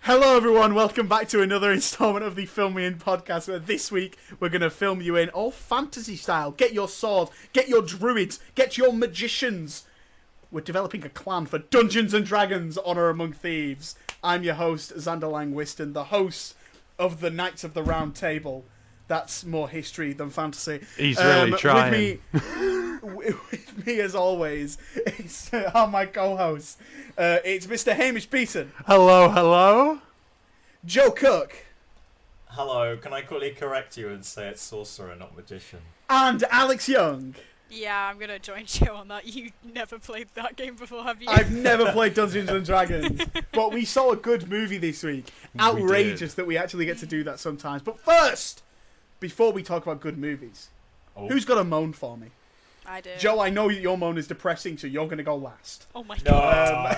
Hello everyone, welcome back to another installment of the Film Me In podcast, where this week we're going to film you in all fantasy style. Get your sword, get your druids, get your magicians. We're developing a clan for Dungeons and Dragons Honor Among Thieves. I'm your host, Xander Langwiston, the host of the Knights of the Round Table. That's more history than fantasy. He's really trying. With me as always, is my co-host. It's Mr. Hamish Beaton. Hello, hello. Joe Cook. Hello, can I quickly correct you and say it's sorcerer, not magician? And Alex Young. Yeah, I'm gonna join Joe on that. You never played that game before, have you? I've never played Dungeons and Dragons, but we saw a good movie this week. Outrageous that we actually get to do that sometimes. But first, before we talk about good movies, who's got a moan for me? I do. Joe, I know your moan is depressing, so you're going to go last. Oh my god.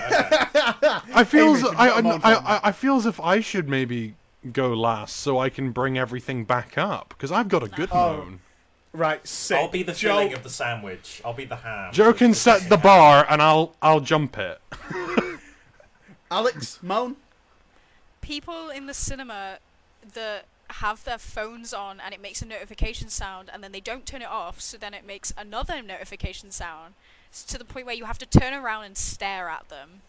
I feel Hamish, I feel as if I should maybe go last so I can bring everything back up because I've got a good moan. Right, sick. I'll be the Joe, filling of the sandwich. I'll be the ham. Joe can set the bar and I'll jump it. Alex, moan? People in the cinema that have their phones on and it makes a notification sound and then they don't turn it off, so then it makes another notification sound. It's to the point where you have to turn around and stare at them.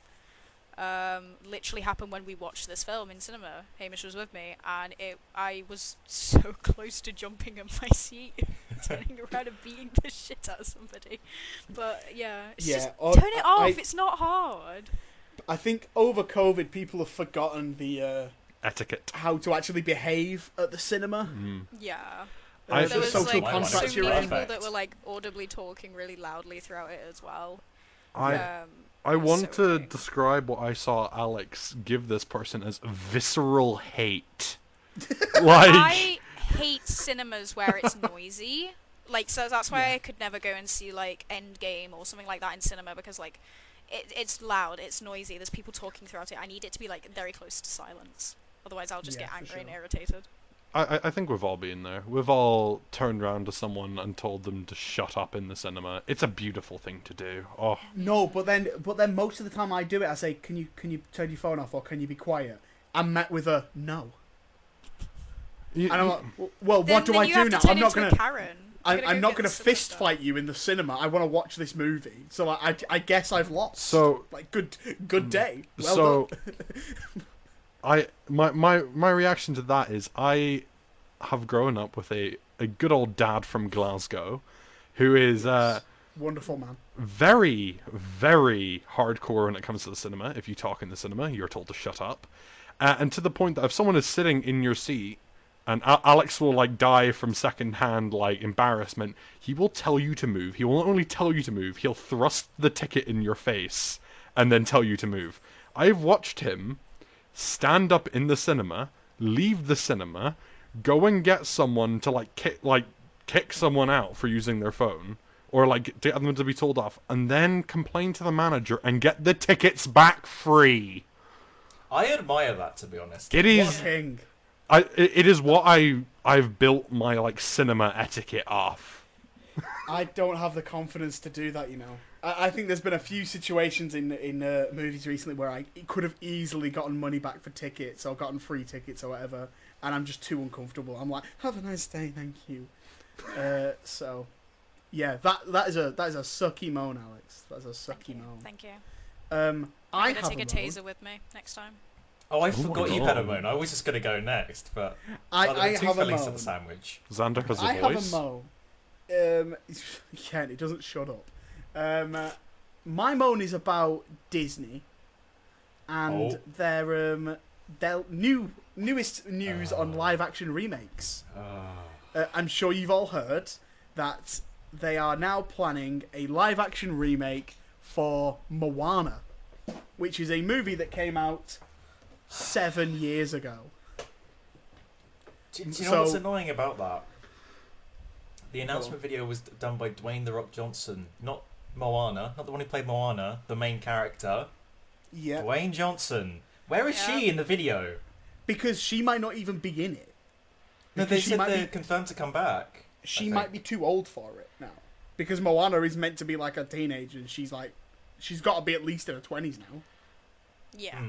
Literally happened when we watched this film in cinema. Hamish was with me, and I was so close to jumping in my seat, turning around and beating the shit out of somebody. But yeah, just turn it off. It's not hard. I think over COVID, people have forgotten the etiquette, how to actually behave at the cinema. Yeah. There was so social many contracts you're in. people that were like audibly talking really loudly throughout it as well. I want to describe what I saw Alex give this person as visceral hate. I hate cinemas where it's noisy. Like, so that's why I could never go and see like Endgame or something like that in cinema, because like it's loud, it's noisy, there's people talking throughout it. I need it to be like very close to silence. Otherwise I'll just get angry and irritated. I think we've all been there. We've all turned around to someone and told them to shut up in the cinema. It's a beautiful thing to do. Oh. No, but then most of the time I do it, I say, can you turn your phone off or can you be quiet? I'm met with a no. And I'm like, well, what do I do now? I'm not gonna. I'm not gonna fist fight you in the cinema. I want to watch this movie. So I guess I've lost. So like good day. Well done. My reaction to that is I have grown up with a good old dad from Glasgow who is wonderful man. Very, very hardcore when it comes to the cinema. If you talk in the cinema, you're told to shut up. And to the point that if someone is sitting in your seat and Alex will like die from secondhand like embarrassment, he will tell you to move. He will not only tell you to move, he'll thrust the ticket in your face and then tell you to move. I've watched him stand up in the cinema, leave the cinema, go and get someone to kick someone out for using their phone, or like get them to be told off, and then complain to the manager and get the tickets back free. I admire that, to be honest. It is. It is what I've built my like cinema etiquette off. I don't have the confidence to do that, you know. I think there's been a few situations in movies recently where I could have easily gotten money back for tickets or gotten free tickets or whatever, and I'm just too uncomfortable. I'm like, have a nice day, thank you. So, yeah, that is a sucky moan, Alex. That's a sucky moan. Thank you. I'm gonna take a taser with me next time. Oh, I forgot you had a moan. I was just gonna go next, but I have a moan. To the sandwich. Xander has a voice. I have a moan. Ken, it doesn't shut up. My moan is about Disney and their newest news on live action remakes. I'm sure you've all heard that they are now planning a live action remake for Moana, which is a movie that came out 7 years ago. Do you know what's annoying about that? The announcement video was done by Dwayne "The Rock" Johnson, not Moana, not the one who played Moana, the main character. Yeah. Dwayne Johnson. Where is she in the video? Because she might not even be in it. No, they said they're confirmed to come back. She might be too old for it now. Because Moana is meant to be like a teenager, and she's got to be at least in her 20s now. Yeah.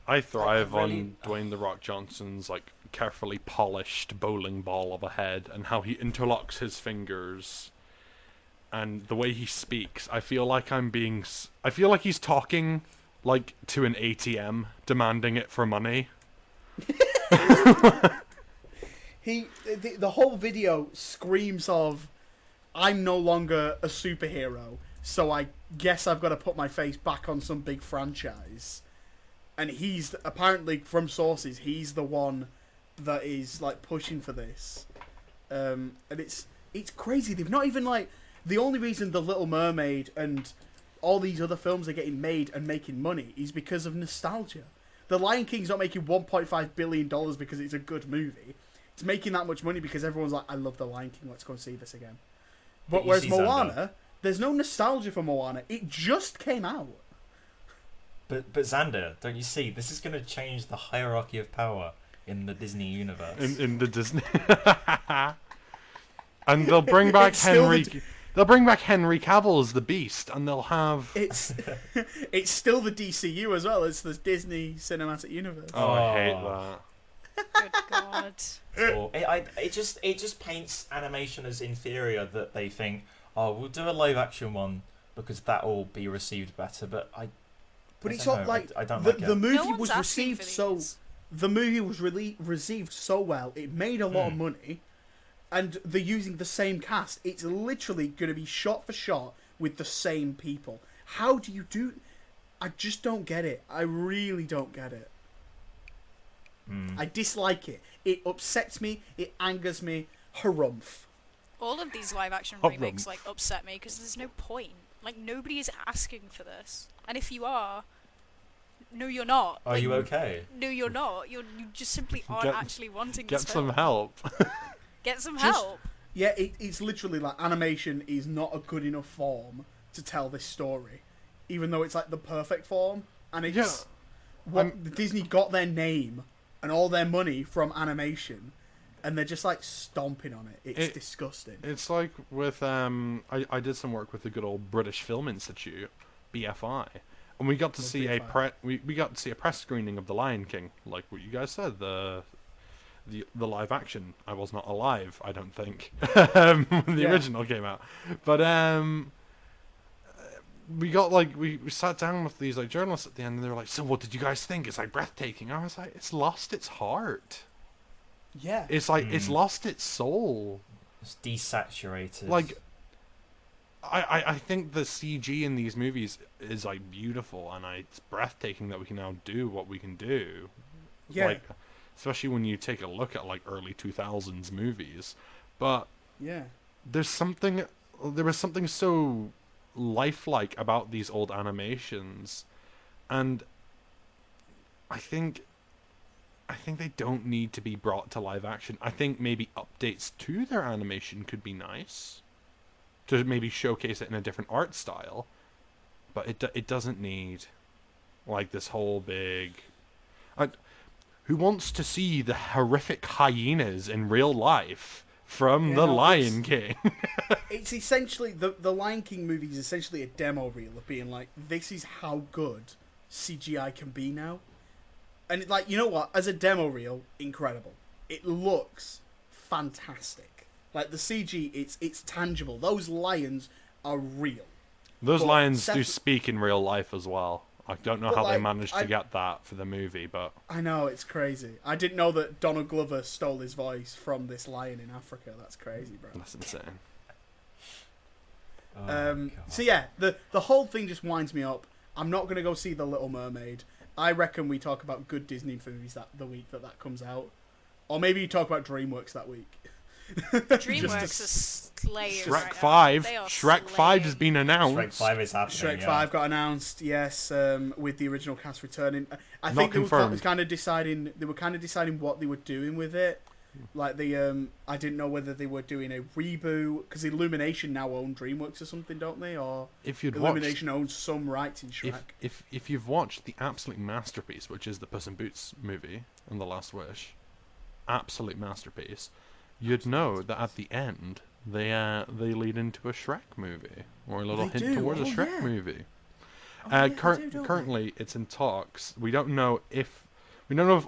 I thrive really- on Dwayne the Rock Johnson's like carefully polished bowling ball of a head and how he interlocks his fingers and the way he speaks. I feel like I feel like he's talking like to an ATM demanding it for money. The whole video screams of, I'm no longer a superhero, so I guess I've got to put my face back on some big franchise. And he's apparently, from sources, he's the one that is like pushing for this. And it's crazy. They've not even like, the only reason The Little Mermaid and all these other films are getting made and making money is because of nostalgia. The Lion King's not making $1.5 billion because it's a good movie. It's making that much money because everyone's like, I love The Lion King, let's go and see this again. But You whereas see Moana, Xander. there's no nostalgia for Moana. It just came out. But Xander, don't you see? This is going to change the hierarchy of power in the Disney universe. In the Disney. And they'll bring back It's still Henry. the- They'll bring back Henry Cavill as the Beast, and they'll have. It's it's still the DCU as well. It's the Disney Cinematic Universe. Oh, I hate Oh. that. Good God. Or it just paints animation as inferior, that they think, oh, we'll do a live action one because that'll be received better. But But I it's don't not know, like I don't the like it. the movie No one's was asking received for so. these. The movie was received so well. It made a lot of money, and they're using the same cast. It's literally going to be shot for shot with the same people. How do you do? I just don't get it. I really don't get it. I dislike it. It upsets me. It angers me. Harumph. All of these live action Hot remakes rump. like upset me because there's no point. Like nobody is asking for this, and if you are, no, you're not. Are Like, you okay? No, you're not. You just simply aren't Get- actually wanting Get this some film. help. Get some Just- help. Yeah, it's literally like animation is not a good enough form to tell this story, even though it's like the perfect form. And it's Yeah, what Disney got their name and all their money from animation, and they're just like stomping on it. It's disgusting. It's like with I did some work with the good old British Film Institute, BFI, and we got to Love see BFI. we got to see a press screening of The Lion King, like what you guys said, the live action. I was not alive, I don't think, when the Yeah. original came out, but we got like we sat down with these like journalists at the end, and they were like, "So what did you guys think?" It's like breathtaking. I was like, "It's lost its heart. Yeah, It's like it's lost its soul." It's desaturated. Like, I think the CG in these movies is like beautiful, and it's breathtaking that we can now do what we can do. yeah, Like, especially when you take a look at like early 2000s movies, but yeah. there was something so lifelike about these old animations, and I think they don't need to be brought to live action. I think maybe updates to their animation could be nice, to maybe showcase it in a different art style, but it doesn't need like this whole big. Who wants to see the horrific hyenas in real life from Yeah, The no, Lion King? It's essentially the Lion King movie is essentially a demo reel of being like, this is how good CGI can be now. And it, like, you know what? As a demo reel, incredible. It looks fantastic. Like the CG, it's tangible. Those lions are real. Those But lions do Seth- speak in real life as well. I don't know But, how they like, managed to I- get that for the movie, but I know, it's crazy. I didn't know that Donald Glover stole his voice from this lion in Africa. That's crazy, bro. that's insane. Oh, God. So yeah, the whole thing just winds me up. I'm not gonna go see The Little Mermaid. I reckon we talk about good Disney movies the week that comes out, or maybe you talk about DreamWorks that week. DreamWorks is slaying Shrek right now. 5. They are Shrek 5 has slaying. been announced. Shrek 5 is happening. Shrek yeah. 5 got announced, yes, with the original cast returning. I Not think they were confirmed. kind of deciding what they were doing with it. Like I didn't know whether they were doing a reboot because Illumination now own DreamWorks or something, don't they? Or If you'd watched, Illumination owns some rights in Shrek. if you've watched the absolute masterpiece, which is the Puss in Boots movie and The Last Wish, absolute masterpiece, you'd know that at the end they lead into a Shrek movie or a little They hint do, towards a oh, Shrek yeah. movie. yeah, they do, don't they? Currently, it's in talks. We don't know if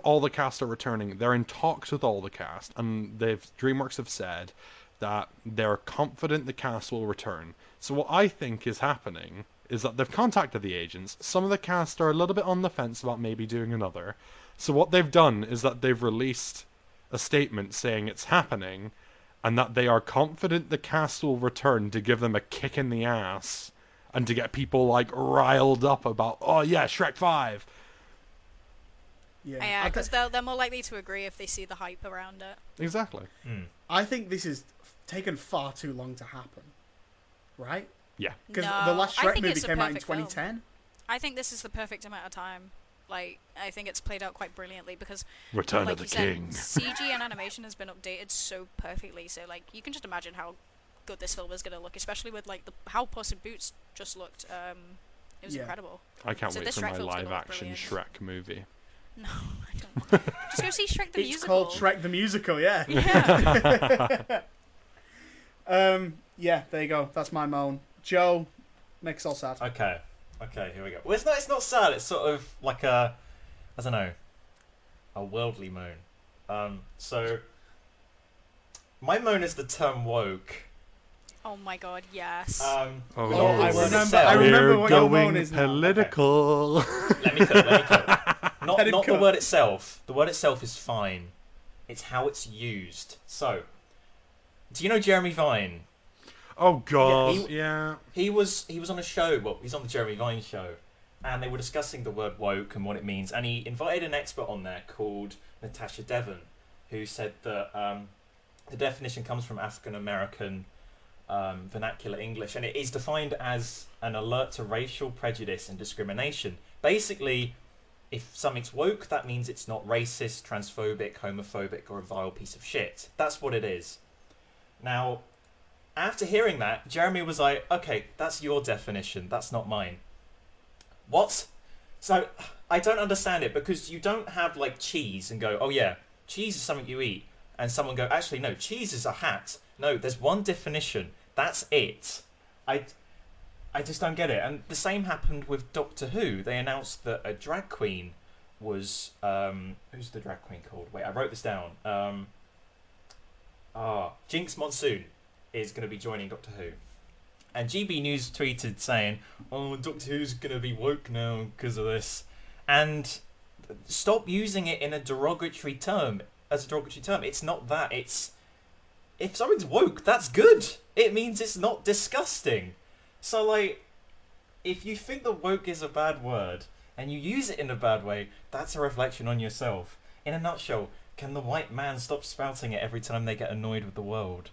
all the cast are returning. They're in talks with all the cast, and DreamWorks have said that they're confident the cast will return. So what I think is happening is that they've contacted the agents. Some of the cast are a little bit on the fence about maybe doing another. So what they've done is that they've released a statement saying it's happening, and that they are confident the cast will return to give them a kick in the ass, and to get people like riled up about, oh yeah, Shrek 5. Yeah, because they're more likely to agree if they see the hype around it. Exactly. I think this has taken far too long to happen, right? Yeah. Because No, the last I Shrek think movie it's a came out in perfect film. 2010. I think this is the perfect amount of time. Like, I think it's played out quite brilliantly because, Return like of the you said, King. CG and animation has been updated so perfectly. So, like, you can just imagine how good this film is going to look, especially with like how Puss in Boots just looked. It was incredible. I can't So wait this for Shrek my film's gonna look live-action brilliant. Shrek movie. No, I don't. Just go see Shrek the It's musical. called Shrek the Musical, yeah. Yeah. Yeah, there you go. That's my moan. Joe, make us all sad. Okay, here we go. Well, it's not sad. It's sort of like a, I don't know, a worldly moan. So my moan is the term woke. Oh my god, yes. Oh, Oh, I word remember. itself. I remember We're what your moan going is now. political. Let me cook. Not Let it the cook. word itself. The word itself is fine. It's how it's used. So, do you know Jeremy Vine? Oh god, Yeah, He was on a show. Well, he's on the Jeremy Vine show, and they were discussing the word woke and what it means. And he invited an expert on there called Natasha Devon, who said that the definition comes from African American vernacular English, and it is defined as an alert to racial prejudice and discrimination. Basically, if something's woke, that means it's not racist, transphobic, homophobic, or a vile piece of shit. That's what it is. Now, after hearing that, Jeremy was like, okay, that's your definition, that's not mine. What? So, I don't understand it, because you don't have, like, cheese and go, oh yeah, cheese is something you eat, and someone go, actually, no, cheese is a hat. No, there's one definition. That's it. I just don't get it. And the same happened with Doctor Who. They announced that a drag queen was... who's the drag queen called? Wait, I wrote this down. Jinx Monsoon is going to be joining Doctor Who. And GB News tweeted saying, oh, Doctor Who's going to be woke now because of this. And stop using it in a derogatory term. As a derogatory term. It's not that. It's... If something's woke, that's good. It means it's not disgusting. So, like, if you think that woke is a bad word, and you use it in a bad way, that's a reflection on yourself. In a nutshell, can the white man stop spouting it every time they get annoyed with the world?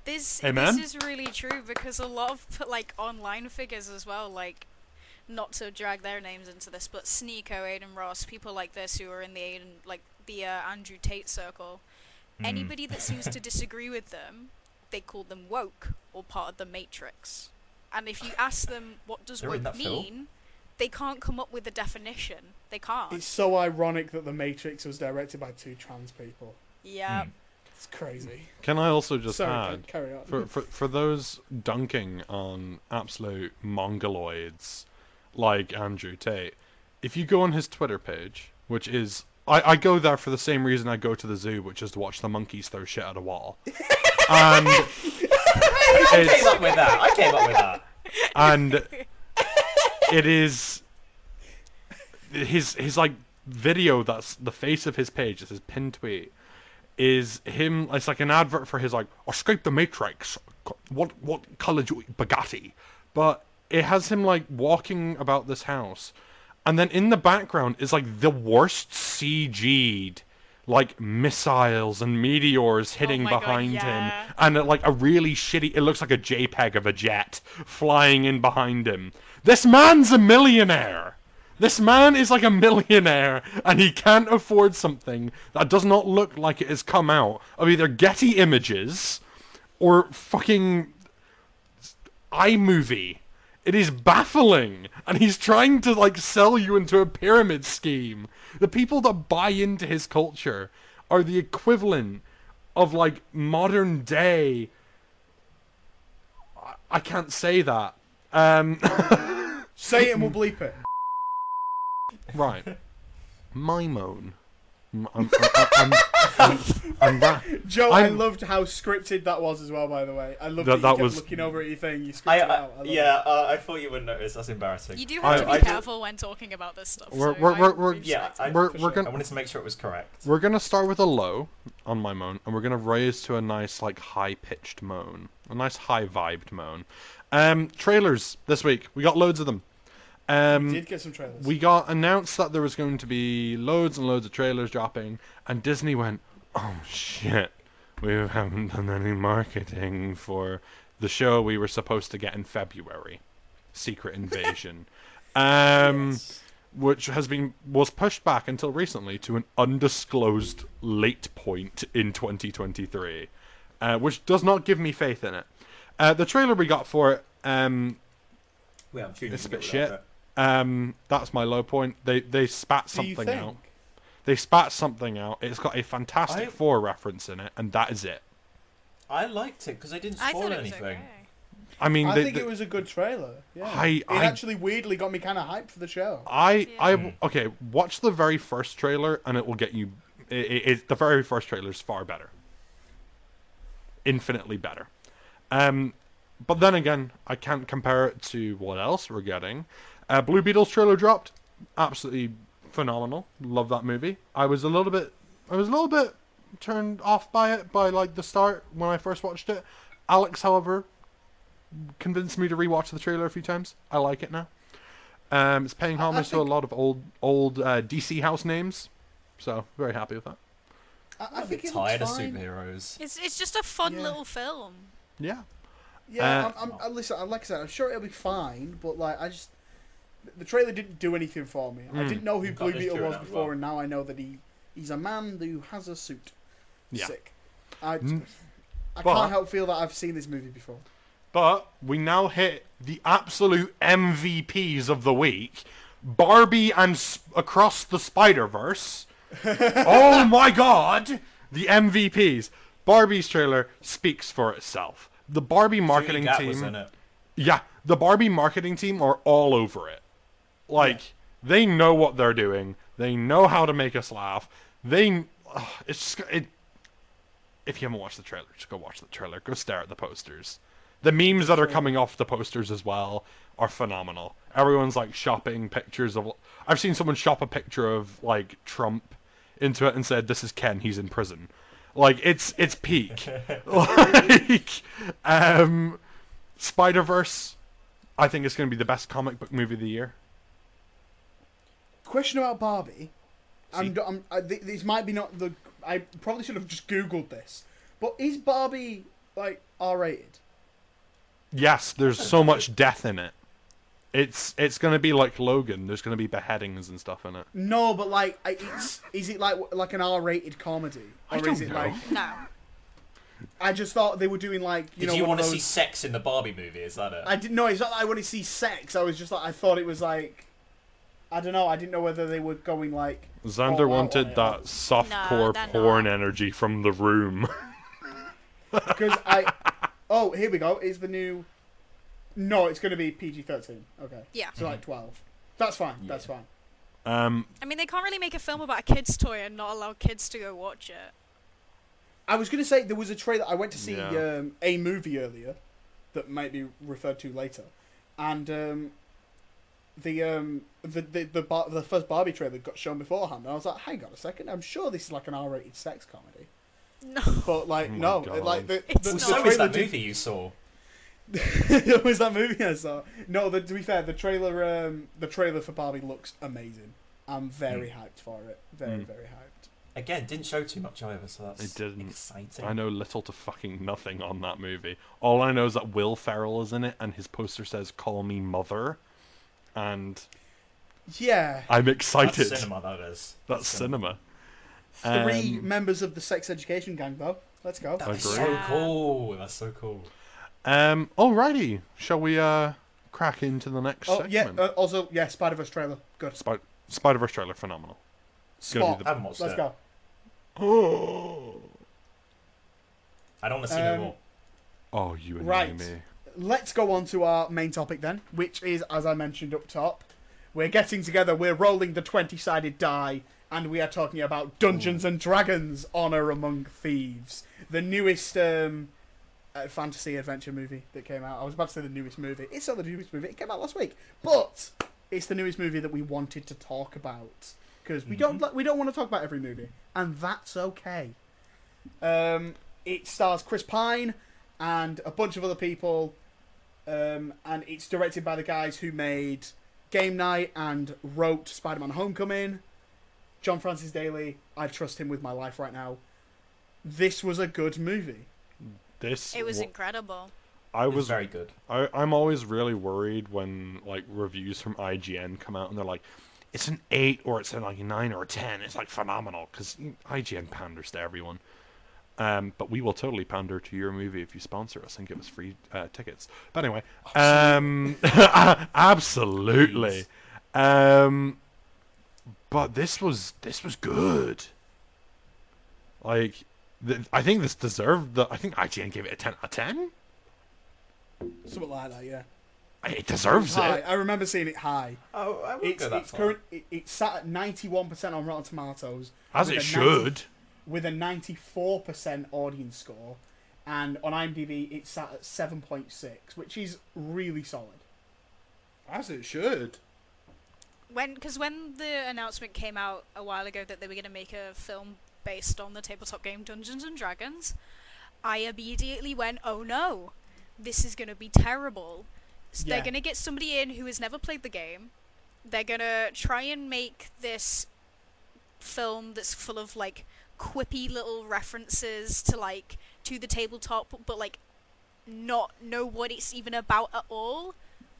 This Amen? is really true because a lot of like online figures as well, like not to drag their names into this, but Sneeko, Aiden Ross, people like this who are in the Andrew Tate circle. Anybody that seems to disagree with them, they call them woke or part of the Matrix. And if you ask them what does They're in woke that film? mean, they can't come up with a definition. They can't. It's so ironic that The Matrix was directed by 2 trans people. Yeah. It's crazy. Can I also just Sorry, add, carry on. for those dunking on absolute mongoloids like Andrew Tate, if you go on his Twitter page, which is... I go there for the same reason I go to the zoo, which is to watch the monkeys throw shit at a wall. And I came up with that. And it is his like video that's the face of his page, it's his pinned tweet, is him. It's like an advert for his like escape the Matrix. What color do you eat? Bugatti? But it has him like walking about this house, and then in the background is like the worst CG'd like missiles and meteors hitting my God, behind yeah. him, and like a really shitty. It looks like a JPEG of a jet flying in behind him. This man's a millionaire. This man is like a millionaire, and he can't afford something that does not look like it has come out of either Getty Images or fucking iMovie. It is baffling, and he's trying to like sell you into a pyramid scheme. The people that buy into his culture are the equivalent of like modern day. I can't say that. Say it and we'll bleep it. Right. My moan. I'm Joe, I loved how scripted that was as well, by the way. I loved that you kept looking over at your thing. You scripted it out. I thought you wouldn't notice. That's embarrassing. You do have to be careful when talking about this stuff. I wanted to make sure it was correct. We're gonna start with a low on my moan, and we're gonna raise to a nice, like, high-pitched moan. A nice high-vibed moan. Trailers this week. We got loads of them. We did get some trailers. We got announced that there was going to be loads and loads of trailers dropping, and Disney went, oh shit, we haven't done any marketing for the show we were supposed to get in February, Secret Invasion, Yes. which was pushed back until recently to an undisclosed late point in 2023, which does not give me faith in it. The trailer we got for it, it's a bit shit. That's my low point. They spat something out. They spat something out. It's got a Fantastic Four reference in it, and that is it. I liked it because they didn't spoil anything. Okay. I mean, I think it was a good trailer. Yeah. It actually weirdly got me kind of hyped for the show. Okay, watch the very first trailer, and it will get you. The very first trailer is far better, infinitely better. But then again, I can't compare it to what else we're getting. Blue Beetle's trailer dropped. Absolutely phenomenal. Love that movie. I was a little bit turned off by it by like the start when I first watched it. Alex, however, convinced me to rewatch the trailer a few times. I like it now. It's paying homage to a lot of old DC house names, so very happy with that. I think it's tired of superheroes. It's just a fun little film. Yeah. Yeah, listen. Like I said, I'm sure it'll be fine, but like the trailer didn't do anything for me. I didn't know who Blue Beetle was before, and now I know that he's a man who has a suit. Yeah. Sick. I can't help feel that I've seen this movie before. But we now hit the absolute MVPs of the week: Barbie and Across the Spider-Verse. Oh my God, the MVPs! Barbie's trailer speaks for itself. The Barbie marketing team. Was in it. Yeah, the Barbie marketing team are all over it. Like, they know what they're doing. They know how to make us laugh. If you haven't watched the trailer, just go watch the trailer. Go stare at the posters. The memes that are coming off the posters as well are phenomenal. Everyone's like shopping pictures of. I've seen someone shop a picture of like Trump into it and said, "This is Ken. He's in prison." Like it's peak. Like Spider-Verse, I think it's going to be the best comic book movie of the year. Question about Barbie. This might be not the. I probably should have just Googled this. But is Barbie like R-rated? Yes, there's so much death in it. It's going to be like Logan. There's going to be beheadings and stuff in it. No, but like, is it like an R-rated comedy, or I don't is it know. like? No. I just thought they were doing like Did you want to see sex in the Barbie movie? Is that it? I didn't know. It's not that I want to see sex. I was just like, I thought it was like, I don't know. I didn't know whether they were going like. Xander wanted that softcore porn energy from The Room. Because oh, here we go. Is the new. No, it's going to be PG-13. Okay. Yeah. So like 12. That's fine. Yeah. That's fine. I mean, they can't really make a film about a kid's toy and not allow kids to go watch it. I was going to say there was a trailer. I went to see a movie earlier that might be referred to later, and the first Barbie trailer got shown beforehand, and I was like, hang on a second, I'm sure this is like an R-rated sex comedy. No. But like Oh my God. like the So trailer is that movie you saw? It was that movie I saw. No, to be fair, the trailer for Barbie looks amazing. I'm very hyped for it. Very hyped. Again, didn't show too much either, so that's It didn't. exciting. I know little to fucking nothing on that movie. All I know is that Will Ferrell is in it, and his poster says "Call me Mother," and Yeah. I'm excited. That's cinema, that is. That's cinema. 3 members of the sex education gang, though. Let's go. That's Agree. so cool. That's so cool. Alrighty. Shall we crack into the next Oh segment? yeah. Also, yeah. Spider-Verse trailer. Good. Spider-Verse trailer, phenomenal. Spot. the- I haven't watched Let's it. go. Oh, I don't want to see no more. you and Right. me. let's go on to our main topic then, which is, as I mentioned up top, we're getting together, we're rolling the 20-sided die, and we are talking about Dungeons and Dragons: Honor Among Thieves, the newest fantasy adventure movie that came out. I was about to say the newest movie. It's not the newest movie. It came out last week, but it's the newest movie that we wanted to talk about because we don't want to talk about every movie, and that's okay. It stars Chris Pine and a bunch of other people, and it's directed by the guys who made Game Night and wrote Spider-Man: Homecoming. John Francis Daly, I trust him with my life right now. This was a good movie. It was incredible. It was very good. I'm always really worried when like reviews from IGN come out and they're like, it's an 8 or it's like a 9 or a 10. It's like phenomenal because IGN panders to everyone. But we will totally pander to your movie if you sponsor us and give us free tickets. But anyway, absolutely. But this was good. Like, I think this deserved I think IGN gave it a 10 out of 10. Something like that, yeah. It deserves high. it. I remember seeing it high. Oh, I wouldn't go that far. It's sat at 91% on Rotten Tomatoes. As it should. With a 94% audience score. And on IMDb, it's sat at 7.6, which is really solid. As it should. Because when the announcement came out a while ago that they were going to make a film based on the tabletop game Dungeons and Dragons, I immediately went, oh no, this is going to be terrible. So Yeah. They're going to get somebody in who has never played the game. They're going to try and make this film that's full of like quippy little references to the tabletop, but like not know what it's even about at all.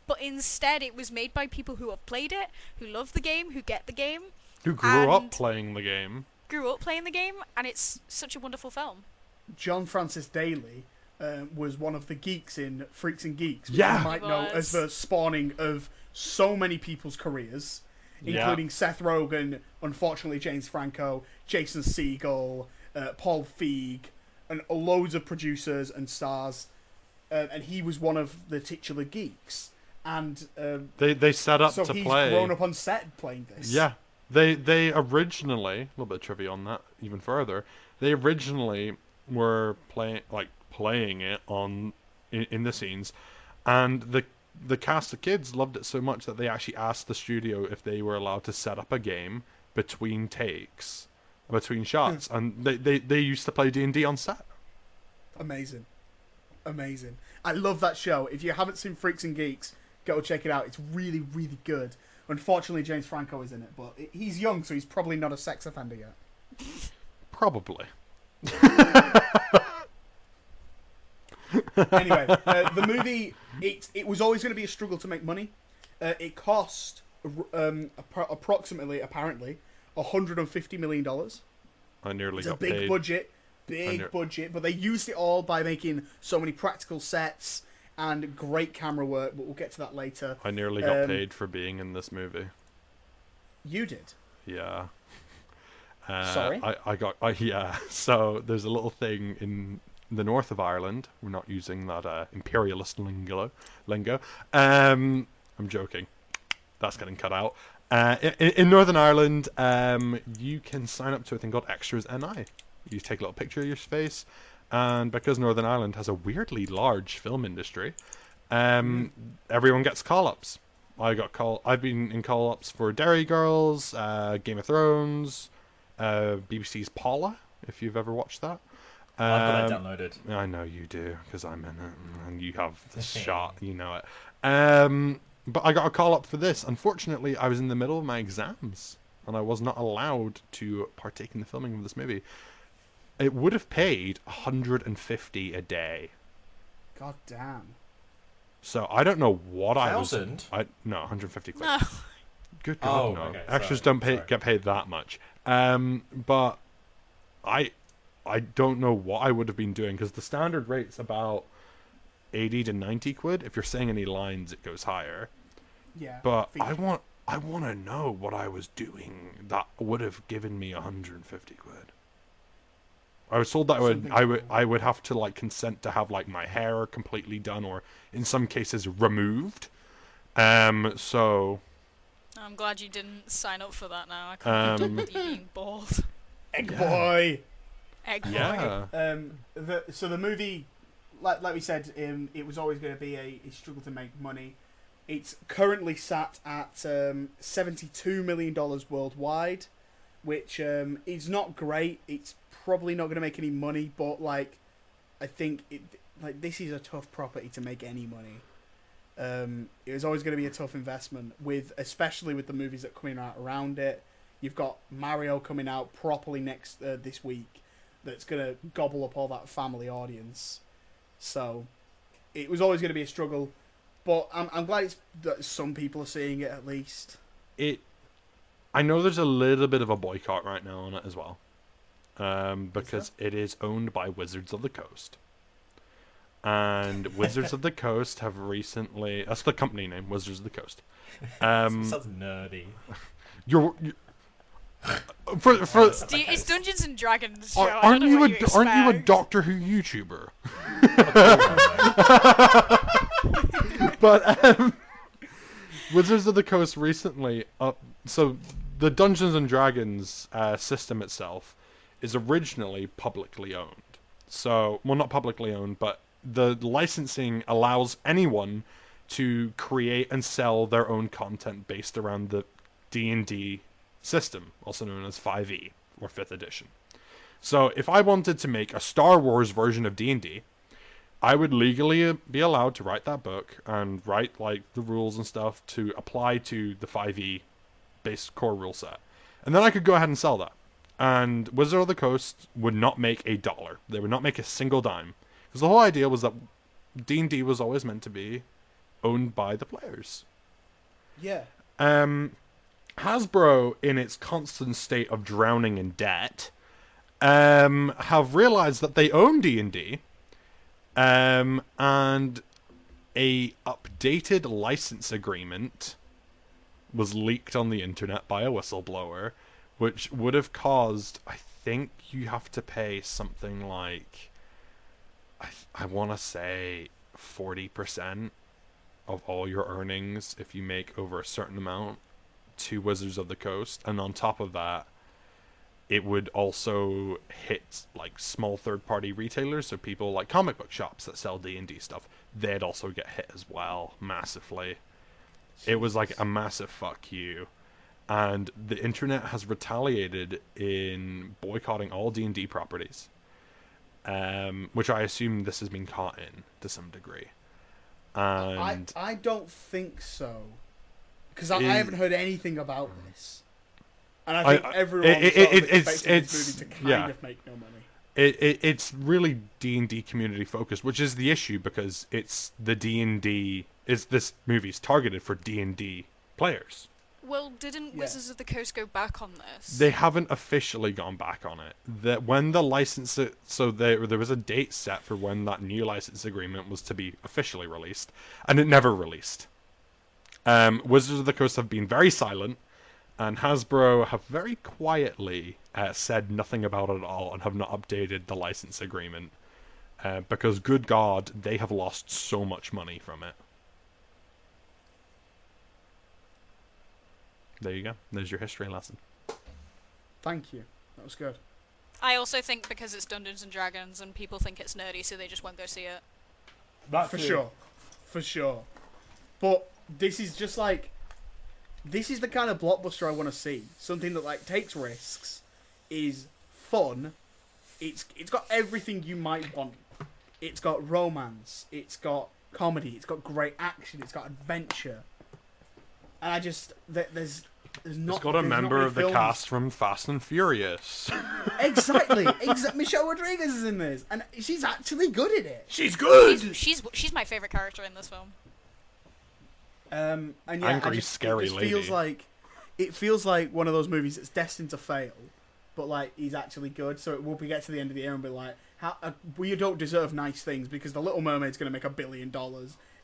But instead it was made by people who have played it, who love the game, who get the game, Who grew up playing the game. And it's such a wonderful film. John Francis Daly was one of the geeks in Freaks and Geeks, which Yeah. you might know as the spawning of so many people's careers, including Seth Rogen, unfortunately James Franco, Jason Segel, Paul Feig, and loads of producers and stars. And he was one of the titular geeks. And They set up so to he's play. grown up on set playing this. Yeah. They originally, a little bit of trivia on that even further, they originally were playing it in the scenes, and the cast of kids loved it so much that they actually asked the studio if they were allowed to set up a game between takes, between shots, and they used to play D&D on set. Amazing. I love that show. If you haven't seen Freaks and Geeks, go check it out. It's really, really good. Unfortunately, James Franco is in it, but he's young, so he's probably not a sex offender yet. Probably. Anyway, the movie, it was always going to be a struggle to make money. It cost approximately, apparently, $150 million. I nearly It's a got big paid. budget, but they used it all by making so many practical sets and great camera work, but we'll get to that later. I nearly got paid for being in this movie. You did? Yeah. Sorry? Yeah. So there's a little thing in the north of Ireland. We're not using that imperialist lingo. I'm joking. That's getting cut out. In Northern Ireland, you can sign up to a thing called Extras NI. You take a little picture of your face, and because Northern Ireland has a weirdly large film industry, everyone gets call-ups. I've been in call-ups for Derry Girls, Game of Thrones, BBC's Paula, if you've ever watched that. I've got that downloaded. I know you do, because I'm in it, and you have the shot, you know it. But I got a call-up for this. Unfortunately, I was in the middle of my exams, and I was not allowed to partake in the filming of this movie. It would have paid $150 a day. God damn. So I don't know what I was. 1,000? No, 150 quid. No. Good God, no. Okay, Extras sorry, don't get paid that much. But I don't know what I would have been doing, because the standard rate's about 80 to 90 quid. If you're saying any lines, it goes higher. Yeah. But feature. I want to know what I was doing that would have given me 150 quid. I was told that Something I would have to like consent to have like my hair completely done, or in some cases removed. So I'm glad you didn't sign up for that now. I can't be done with you being bald. Egg Yeah. boy. Egg boy. yeah, So the movie, like we said, it was always going to be a struggle to make money. It's currently sat at $72 million worldwide, which is not great. It's probably not going to make any money, but like, I think this is a tough property to make any money. It was always going to be a tough investment, especially with the movies that are coming out around it. You've got Mario coming out properly this week, that's going to gobble up all that family audience. So it was always going to be a struggle, but I'm glad that some people are seeing it at least. I know there's a little bit of a boycott right now on it as well, because it is owned by Wizards of the Coast. And Wizards of the Coast have recently... That's the company name, Wizards of the Coast. Sounds nerdy. You're It's Dungeons and Dragons show. aren't I don't know what you you a expect. Doctor Who YouTuber? But Wizards of the Coast recently so the Dungeons and Dragons system itself is originally publicly owned. So, well, not publicly owned, but the licensing allows anyone to create and sell their own content based around the D&D system, also known as 5e, or 5th edition. So if I wanted to make a Star Wars version of D&D, I would legally be allowed to write that book and write like the rules and stuff to apply to the 5e based core rule set. And then I could go ahead and sell that. And Wizard of the Coast would not make a dollar. They would not make a single dime. Because the whole idea was that D&D was always meant to be owned by the players. Yeah. Hasbro, in its constant state of drowning in debt, have realized that they own D&D, and a updated license agreement was leaked on the internet by a whistleblower, which would have caused, I think you have to pay something like, I want to say 40% of all your earnings if you make over a certain amount to Wizards of the Coast, and on top of that, it would also hit like small third-party retailers, so people like comic book shops that sell D&D stuff. They'd also get hit as well, massively. It was like a massive fuck you, and the internet has retaliated in boycotting all D&D properties, which I assume this has been caught in to some degree. And I don't think so, because I haven't heard anything about this, and I think everyone expected this movie to kind of make no money. It's really D&D community focused, which is the issue, because it's the D&D this movie's targeted for D&D players. Well, didn't Wizards of the Coast go back on this? They haven't officially gone back on it. That when the license, so there was a date set for when that new license agreement was to be officially released, and it never released. Wizards of the Coast have been very silent, and Hasbro have very quietly said nothing about it at all and have not updated the license agreement, because good God, they have lost so much money from it. There you go. There's your history lesson. Thank you. That was good. I also think because it's Dungeons and Dragons and people think it's nerdy, so they just won't go see it. That for sure. For sure. But this is just like... This is the kind of blockbuster I want to see. Something that like takes risks, is fun. It's got everything you might want. It's got romance. It's got comedy. It's got great action. It's got adventure. And I just there's not. It's got a member of the cast from Fast and Furious. Exactly. Michelle Rodriguez is in this, and she's actually good at it. She's good. She's my favorite character in this film. And yeah, Angry, scary lady. It feels like one of those movies that's destined to fail, but like he's actually good. So we get to the end of the year and be like, we don't deserve nice things because The Little Mermaid's going to make $1 billion,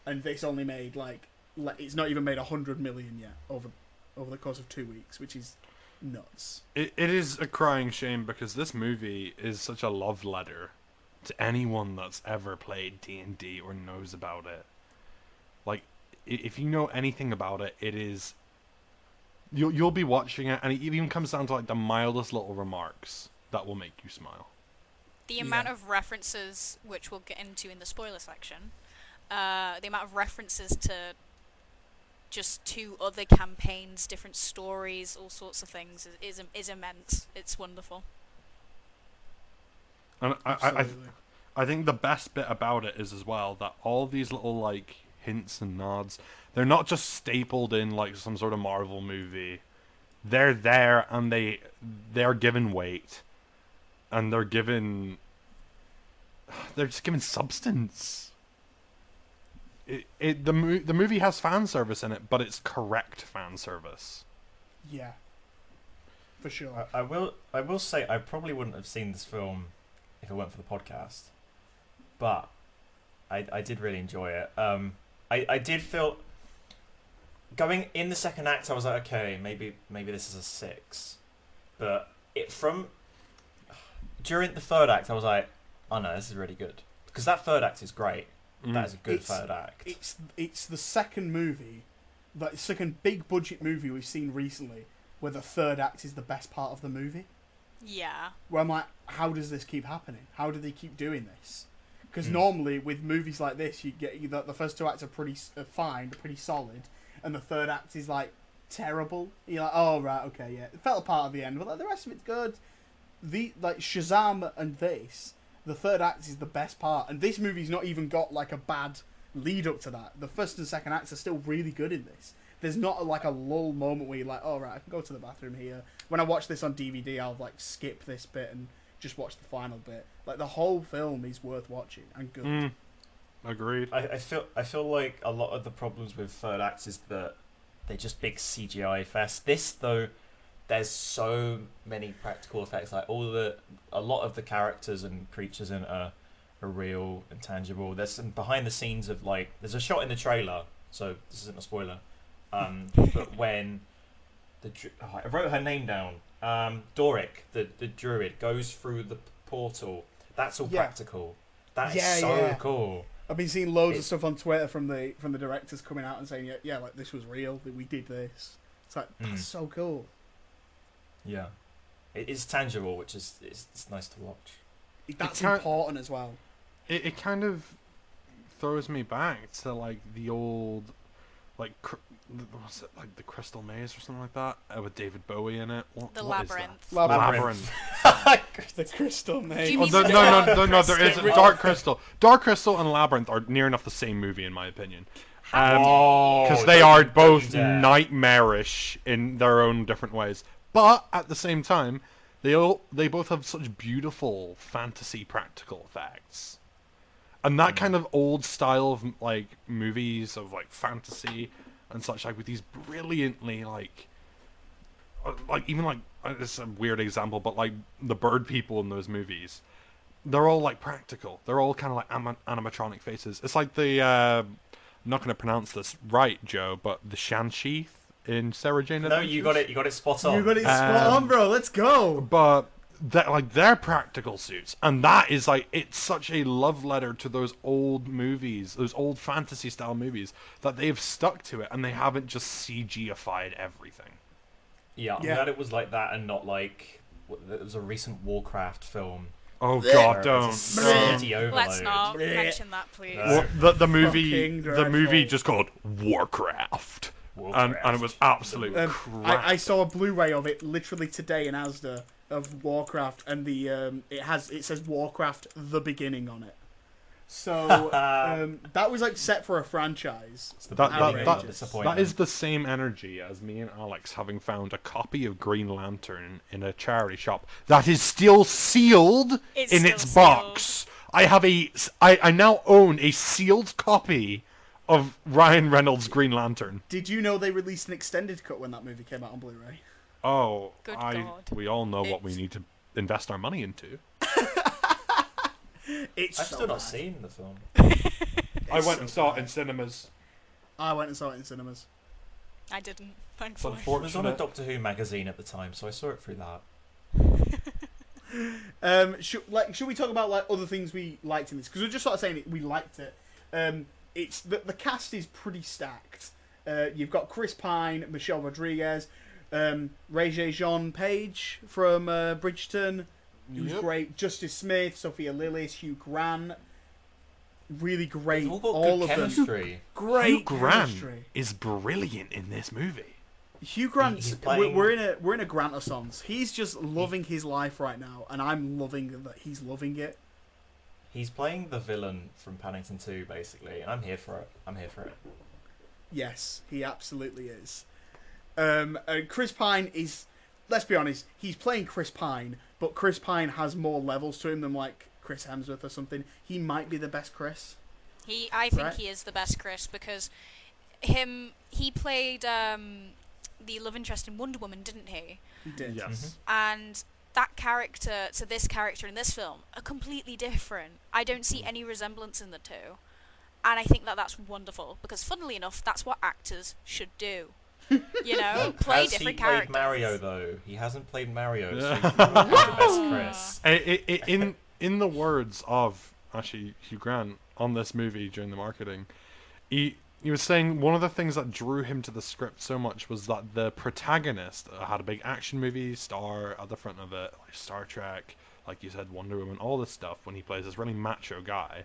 and this only made like it's not even made 100 million yet over the course of 2 weeks, which is nuts. It is a crying shame because this movie is such a love letter to anyone that's ever played D&D or knows about it. Like, if you know anything about it, it is... You'll be watching it, and it even comes down to like the mildest little remarks that will make you smile. The amount of references, which we'll get into in the spoiler section, the amount of references to just two other campaigns, different stories, all sorts of things is immense. It's wonderful. And Absolutely. I think the best bit about it is as well that all these little like hints and nods, they're not just stapled in like some sort of Marvel movie. They're there and they're given weight, and they're just given substance. The movie has fan service in it, but it's correct fan service. Yeah, for sure. I will say I probably wouldn't have seen this film if it weren't for the podcast, but I did really enjoy it. I did feel going in the second act. I was like, okay, maybe this is a 6, but during the third act, I was like, oh no, this is really good, because that third act is great. That is a good third act. It's the second movie, that second big budget movie we've seen recently, where the third act is the best part of the movie. Yeah. Where I'm like, how does this keep happening? How do they keep doing this? Because normally with movies like this, you get the first 2 acts are pretty fine, pretty solid, and the third act is like terrible. You're like, oh right, okay, yeah, it fell apart at the end, but like the rest of it's good. Like Shazam and this, the third act is the best part, and this movie's not even got like a bad lead up to that. The first and second acts are still really good in this. There's not like a lull moment where you're like, oh right, I can go to the bathroom here. When I watch this on DVD, I'll like skip this bit and just watch the final bit. Like the whole film is worth watching and good. Agreed. I feel like a lot of the problems with third acts is that they're just big CGI fest. This though, there's so many practical effects. Like a lot of the characters and creatures in it are real and tangible. There's some behind the scenes of like there's a shot in the trailer, so this isn't a spoiler. But when I wrote her name down, Doric, the druid, goes through the portal. That's all practical. That is so cool. I've been seeing loads of stuff on Twitter from the directors coming out and saying, yeah, like this was real. That we did this. It's like that's so cool. Yeah, it is tangible, which is it's nice to watch. That's important as well. It kind of throws me back to like the old, like what's it, like the Crystal Maze or something like that with David Bowie in it. What Labyrinth. Labyrinth. The Crystal Maze. No, there is Dark Crystal. Dark Crystal and Labyrinth are near enough the same movie in my opinion. Because they are both nightmarish in their own different ways. But at the same time, they both have such beautiful fantasy practical effects. And that kind of old style of like movies of like fantasy and such, like with these brilliantly like even like it's a weird example, but like the bird people in those movies, they're all like practical. They're all kind of like animatronic faces. It's like the I'm not going to pronounce this right, Joe, but the Shanshith in Sarah Jane Adventures. No, you got it spot on. You got it spot on, bro. Let's go. But they're practical suits, and that is like it's such a love letter to those old movies, those old fantasy style movies, that they've stuck to it and they haven't just CGified everything. Yeah, I'm glad it was like that and not like there was a recent Warcraft film. Oh God, don't! Let's not mention that, please. The movie just called Warcraft. And it was absolute crap. I saw a Blu-ray of it literally today in Asda of Warcraft, and it says Warcraft the beginning on it. So that was like set for a franchise. That is the same energy as me and Alex having found a copy of Green Lantern in a charity shop that is still sealed in its box. I now own a sealed copy of Ryan Reynolds' Green Lantern. Did you know they released an extended cut when that movie came out on Blu-ray? Oh, God. We all know what we need to invest our money into. I've still not seen the film. I went and saw it in cinemas. I went and saw it in cinemas. I didn't, It's thankfully. It was on a unfortunate. Doctor Who magazine at the time, so I saw it through that. Should we talk about like other things we liked in this? Because we're just sort of saying we liked it. It's the cast is pretty stacked. You've got Chris Pine, Michelle Rodriguez, Regé-Jean Page from Bridgerton, who's Yep. great. Justice Smith, Sophia Lillis, Hugh Grant. Really great. They've all got all good of them. chemistry. Great Hugh Grant chemistry. is brilliant in this movie. Hugh Grant's He's playing- we're in a Grant-a-sons. He's just loving his life right now, and I'm loving that he's loving it. He's playing the villain from Paddington 2, basically, and I'm here for it. Yes, he absolutely is. Chris Pine is, let's be honest, he's playing Chris Pine, but Chris Pine has more levels to him than like Chris Hemsworth or something. He might be the best Chris. I think Right. he is the best Chris because he played the love interest in Wonder Woman, didn't he? He did. Yes. And that character to this character in this film are completely different. I don't see any resemblance in the two. And I think that that's wonderful because, funnily enough, that's what actors should do. You know, play Has different he played characters. Mario though? He hasn't played Mario, so Yeah. he's not the best Chris. In the words of actually Hugh Grant on this movie during the marketing, he was saying one of the things that drew him to the script so much was that the protagonist had a big action movie star at the front of it, like Star Trek, like you said, Wonder Woman, all this stuff. When he plays this really macho guy,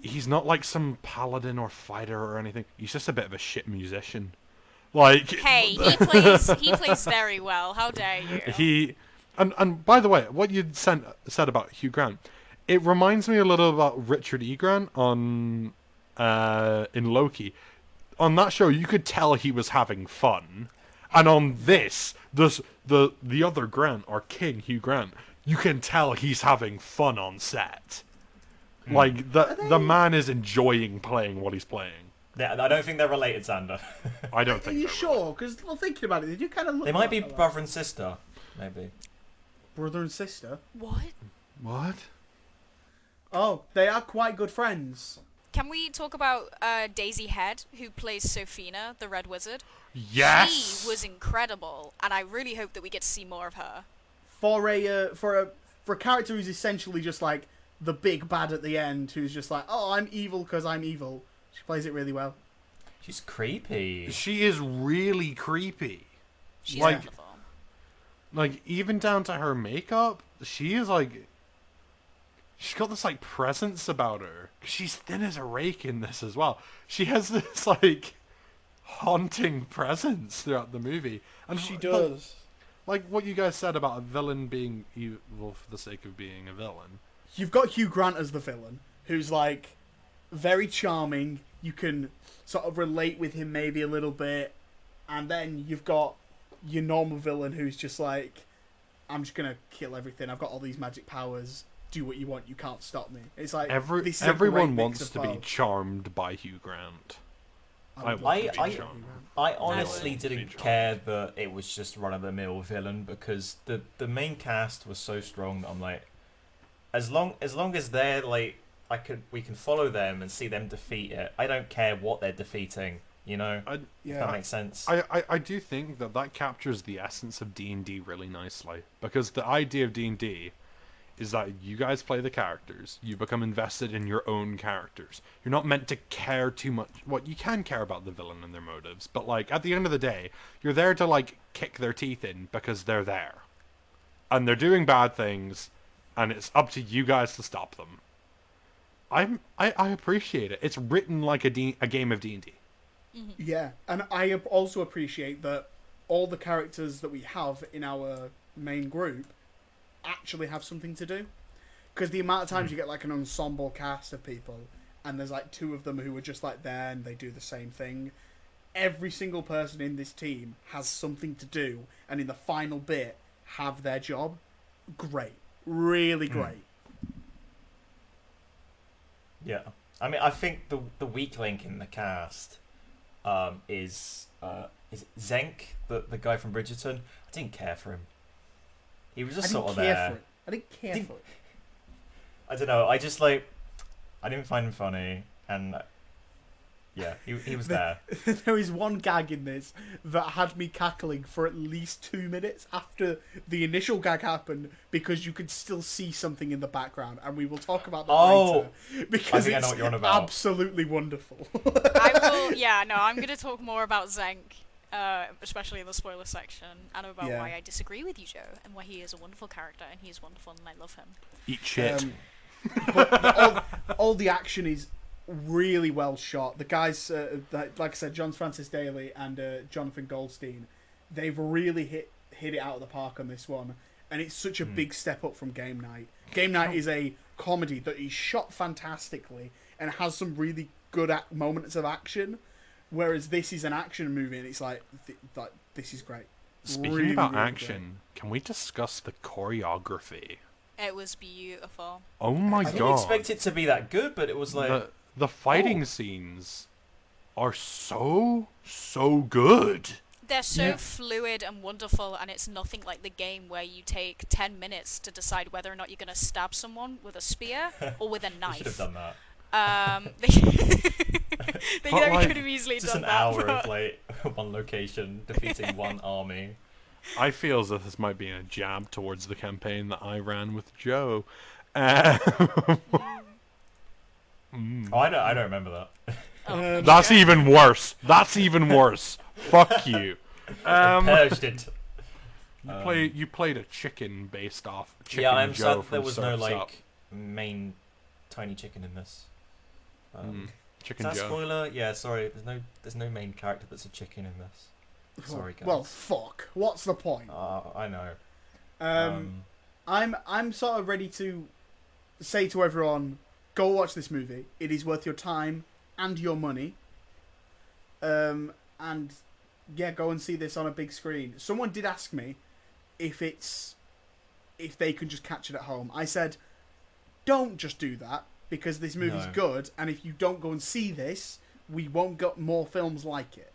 he's not like some paladin or fighter or anything. He's just a bit of a shit musician. Like, Hey, he plays very well. How dare you? he and by the way, what you said about Hugh Grant, it reminds me a little about Richard E. Grant on in Loki. On that show, you could tell he was having fun, and on this, the other Grant, or King Hugh Grant, you can tell he's having fun on set. Like the man is enjoying playing what he's playing. Yeah, I don't think they're related, Xander. I don't Are think. you they're sure? Because well, thinking about it, they do kind of look. They might be like brother and sister, maybe. brother and sister. What? What? Oh, they are quite good friends. Can we talk about Daisy Head, who plays Sophina, the Red Wizard? Yes. She was incredible, and I really hope that we get to see more of her. For a character who's essentially just like the big bad at the end, who's just like, oh, I'm evil because I'm evil. She plays it really well. She's creepy. She is really creepy. She's Like- wonderful. Like, even down to her makeup, she is like... She's got this, like, presence about her. She's thin as a rake in this as well. She has this, like, haunting presence throughout the movie. And She like- does. Like what you guys said about a villain being evil for the sake of being a villain. You've got Hugh Grant as the villain, who's like very charming. You can sort of relate with him maybe a little bit, and then you've got your normal villain who's just like, I'm just gonna kill everything. I've got all these magic powers. Do what you want. You can't stop me. It's like this is a great everyone mix wants of to be both. charmed by Hugh Grant. I would want love to I- be charmed. I honestly would. didn't care that it was just run-of-the-mill villain because the main cast was so strong that I'm like, as long as they're like, we can follow them and see them defeat it. I don't care what they're defeating, you know. If that makes sense. I do think that captures the essence of D&D really nicely, because the idea of D&D is that you guys play the characters, you become invested in your own characters. You're not meant to care too much. What you can care about the villain and their motives, but like at the end of the day, you're there to like kick their teeth in because they're there, and they're doing bad things, and it's up to you guys to stop them. I appreciate it. It's written like a game of D&D. Yeah, and I also appreciate that all the characters that we have in our main group actually have something to do. Because the amount of times you get like an ensemble cast of people, and there's like two of them who are just like there and they do the same thing. Every single person in this team has something to do, and in the final bit have their job. Great, really great. Yeah, I mean, I think the weak link in the cast is it Zenk, the guy from Bridgerton. I didn't care for him. He was just sort of there. I didn't care for it. I don't know. I just like, I didn't find him funny, and Yeah, he was there. There is one gag in this that had me cackling for at least 2 minutes after the initial gag happened, because you could still see something in the background, and we will talk about that later, because I know it's what you're on about. absolutely wonderful. I'm going to talk more about Zenk, especially in the spoiler section, and about Yeah. why I disagree with you, Joe, and why he is a wonderful character, and he is wonderful, and I love him. Eat shit. But all the action is really well shot. The guys, like I said, John Francis Daly and Jonathan Goldstein, they've really hit it out of the park on this one, and it's such a big step up from Game Night. Game Night is a comedy that is shot fantastically and has some really good moments of action, whereas this is an action movie, and it's like this is great. Speaking Really, about really action, great. can we discuss the choreography? It was beautiful. Oh my I god. didn't expect it to be that good, but it was like... The fighting scenes are so good. They're so fluid and wonderful, and it's nothing like the game where you take 10 minutes to decide whether or not you're going to stab someone with a spear or with a We knife. should have done that. They But, could have easily Just done an that. hour but- of like one location defeating one army. I feel as if this might be a jab towards the campaign that I ran with Joe. Oh, I don't remember that. That's even worse. That's even worse. Fuck you. Purged it. You played a chicken based off Chicken Yeah, I'm Joe sad from there was no Surf's like Up. main tiny chicken in this. Is Chicken that Joe. spoiler? Yeah, sorry. There's no main character that's a chicken in this. Sorry, guys. Well, fuck. What's the point? I know. I'm sort of ready to say to everyone, go watch this movie. It is worth your time and your money. And yeah, go and see this on a big screen. Someone did ask me if they can just catch it at home. I said, don't just do that, because this movie's No. good, and if you don't go and see this, we won't get more films like it.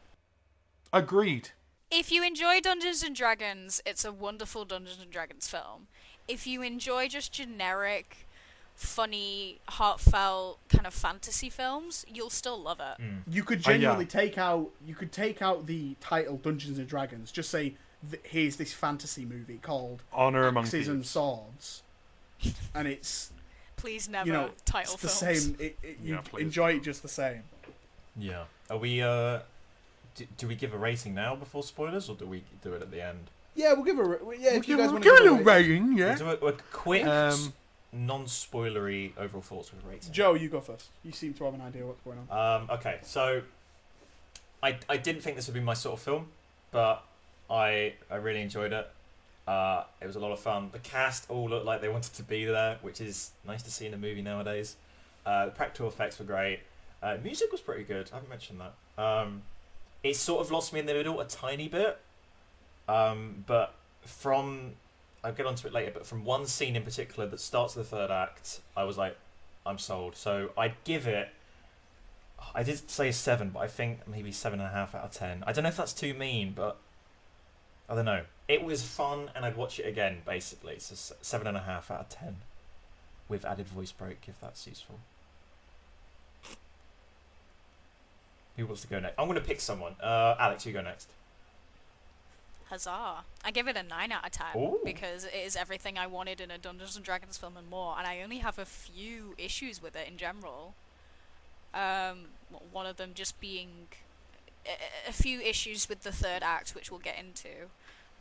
Agreed. If you enjoy Dungeons and Dragons, it's a wonderful Dungeons and Dragons film. If you enjoy just generic, funny, heartfelt kind of fantasy films, you'll still love it. You could genuinely take out the title Dungeons and Dragons. Just say, here's this fantasy movie called Honor Among Axes and Thieves. Swords, and it's Please never title it's the films. same. You please. enjoy it just the same. Yeah. Are we? Do we give a rating now before spoilers, or do we do it at the end? Yeah, we'll give a if you guys want Give to it a rate. rating, yeah. We'll do a quick, Um, non-spoilery overall thoughts with a rating. Joe, you go first. You seem to have an idea what's going on. Okay, so I didn't think this would be my sort of film, but I really enjoyed it. It was a lot of fun. The cast all looked like they wanted to be there, which is nice to see in a movie nowadays. The practical effects were great. Music was pretty good. I haven't mentioned that. It sort of lost me in the middle a tiny bit, but I'll get onto it later. But from one scene in particular that starts the third act, I was like, I'm sold. So I'd give it. I did say 7, but I think maybe 7.5 out of 10. I don't know if that's too mean, but I don't know. It was fun, and I'd watch it again, basically. So 7.5 out of 10, with added voice break, if that's useful. Who wants to go next? I'm going to pick someone. Alex, you go next. Huzzah. I give it a 9 out of 10 Ooh. because it is everything I wanted in a Dungeons and Dragons film and more, and I only have a few issues with it in general. One of them just being a few issues with the third act, which we'll get into.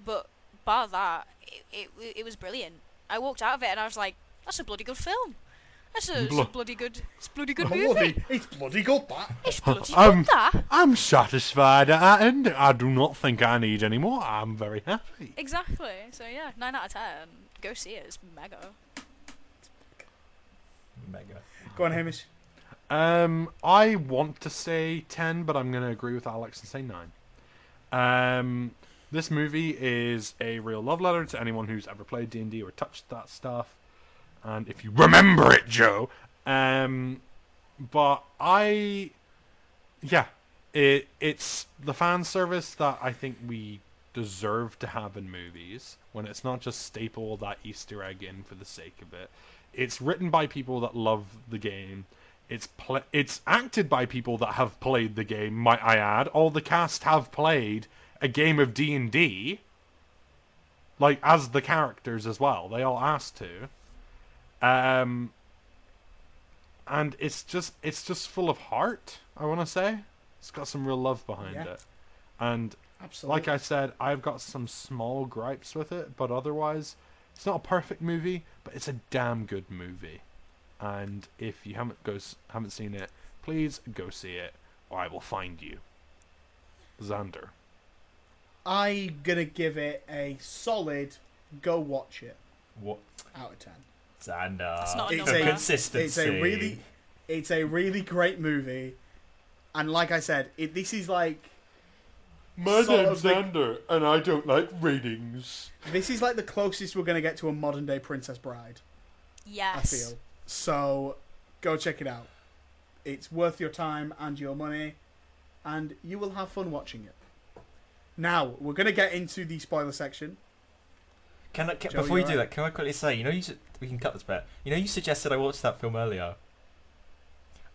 But bar that, it was brilliant. I walked out of it and I was like, that's a bloody good film. It's a bloody good movie. It's bloody good, that. It's bloody good, that. I'm satisfied at that end. I do not think I need any more. I'm very happy. Exactly. So yeah, 9 out of 10. Go see it. It's mega. Mega. Go on, Hamish. I want to say 10, but I'm going to agree with Alex and say 9. This movie is a real love letter to anyone who's ever played D&D or touched that stuff. And if you remember it, Joe. But it's the fan service that I think we deserve to have in movies, when it's not just staple that Easter egg in for the sake of it. It's written by people that love the game. It's acted by people that have played the game, might I add. All the cast have played a game of D&D, like, as the characters as well. They all asked to. And it's just full of heart, I want to say. It's got some real love behind it. And Absolutely. like I said, I've got some small gripes with it, but otherwise, it's not a perfect movie, but it's a damn good movie. And if you haven't seen it, please go see it, or I will find you. Xander. I'm gonna give it a solid go watch it What? out of 10. Xander. That's not a It's number. Consistency. It's a really great movie, and like I said, this is like My sort name's of the- Xander, and I don't like ratings. this is like the closest we're gonna get to a modern day Princess Bride. Yes. I feel so. Go check it out. It's worth your time and your money, and you will have fun watching it. Now we're gonna get into the spoiler section. Joe, Before you you're do right. that, can I quickly say, we can cut this bit. You suggested I watch that film earlier.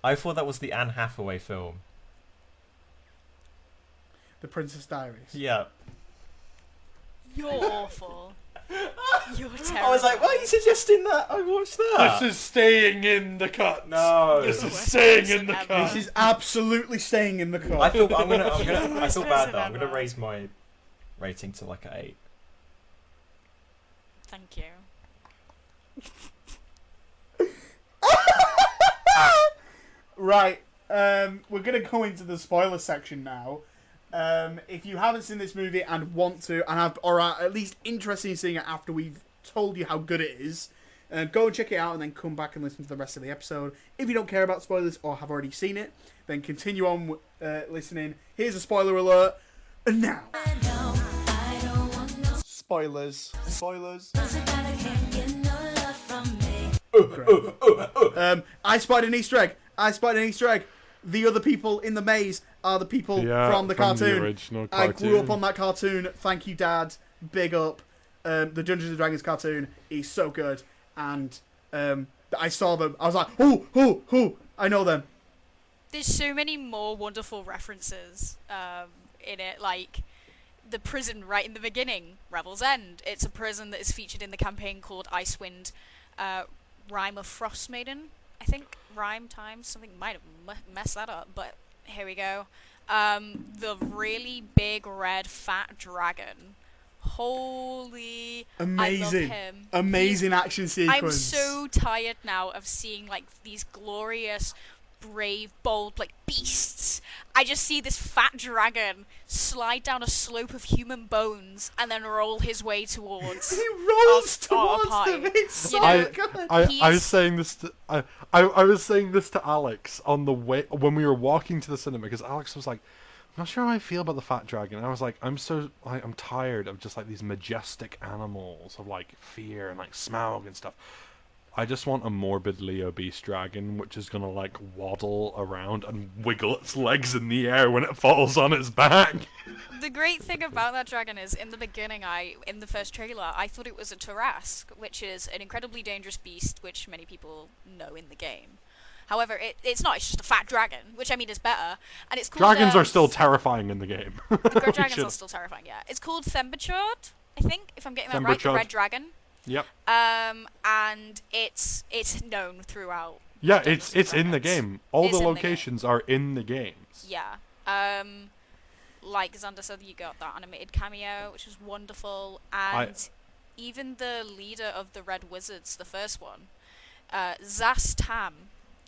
I thought that was the Anne Hathaway film. The Princess Diaries. Yeah. You're awful. You're terrible. I was like, why are you suggesting that I watch that? This is staying in the cut. No. This the is worst staying person in the ever. cut. This is absolutely staying in the cut. I feel I Worst feel bad person though. I'm gonna ever. raise my rating to like an 8. Thank you. Right, we're gonna go into the spoiler section now. If you haven't seen this movie and want to, or are at least interested in seeing it after we've told you how good it is, go and check it out and then come back and listen to the rest of the episode. If you don't care about spoilers or have already seen it, then continue on listening. Here's a spoiler alert, and now spoilers. I spied an Easter egg. The other people in the maze are the people from the cartoon. The original I cartoon. grew up on that cartoon. Thank you, Dad. Big up. The Dungeons and Dragons cartoon is so good. And I saw them. I was like, who? I know them. There's so many more wonderful references in it, like the prison right in the beginning, Revel's End. It's a prison that is featured in the campaign called Icewind Rime of Frost Maiden, I think. Rhyme times, something might have messed that up, but here we go. The really big red fat dragon. Holy, Amazing. I love him. Amazing action sequence. I'm so tired now of seeing like these glorious, brave, bold like beasts. I just see this fat dragon slide down a slope of human bones and then roll his way towards. He rolls our towards party. them. It's so You know, good. I was saying this to I was saying this to Alex on the way when we were walking to the cinema, because Alex was like, I'm not sure how I feel about the fat dragon. And I was like, I'm tired of just like these majestic animals of like fear and like Smaug and stuff. I just want a morbidly obese dragon which is gonna like waddle around and wiggle its legs in the air when it falls on its back. The great thing about that dragon is, in the beginning, in the first trailer, I thought it was a Tarrasque, which is an incredibly dangerous beast, which many people know in the game. However, it's not. It's just a fat dragon, which I mean is better. And it's called, Dragons are still terrifying in the game. the dragons are still terrifying. Yeah, it's called Themberchaud, I think, if I'm getting that right. The Themberchaud. red dragon. Yep. And it's known throughout. Yeah, Dungeons it's and in the Dragons. game. All It's the in the locations are in the games. Yeah. Like Xander said, you got that animated cameo, which was wonderful, and even the leader of the Red Wizards, the first one, Zas Tam,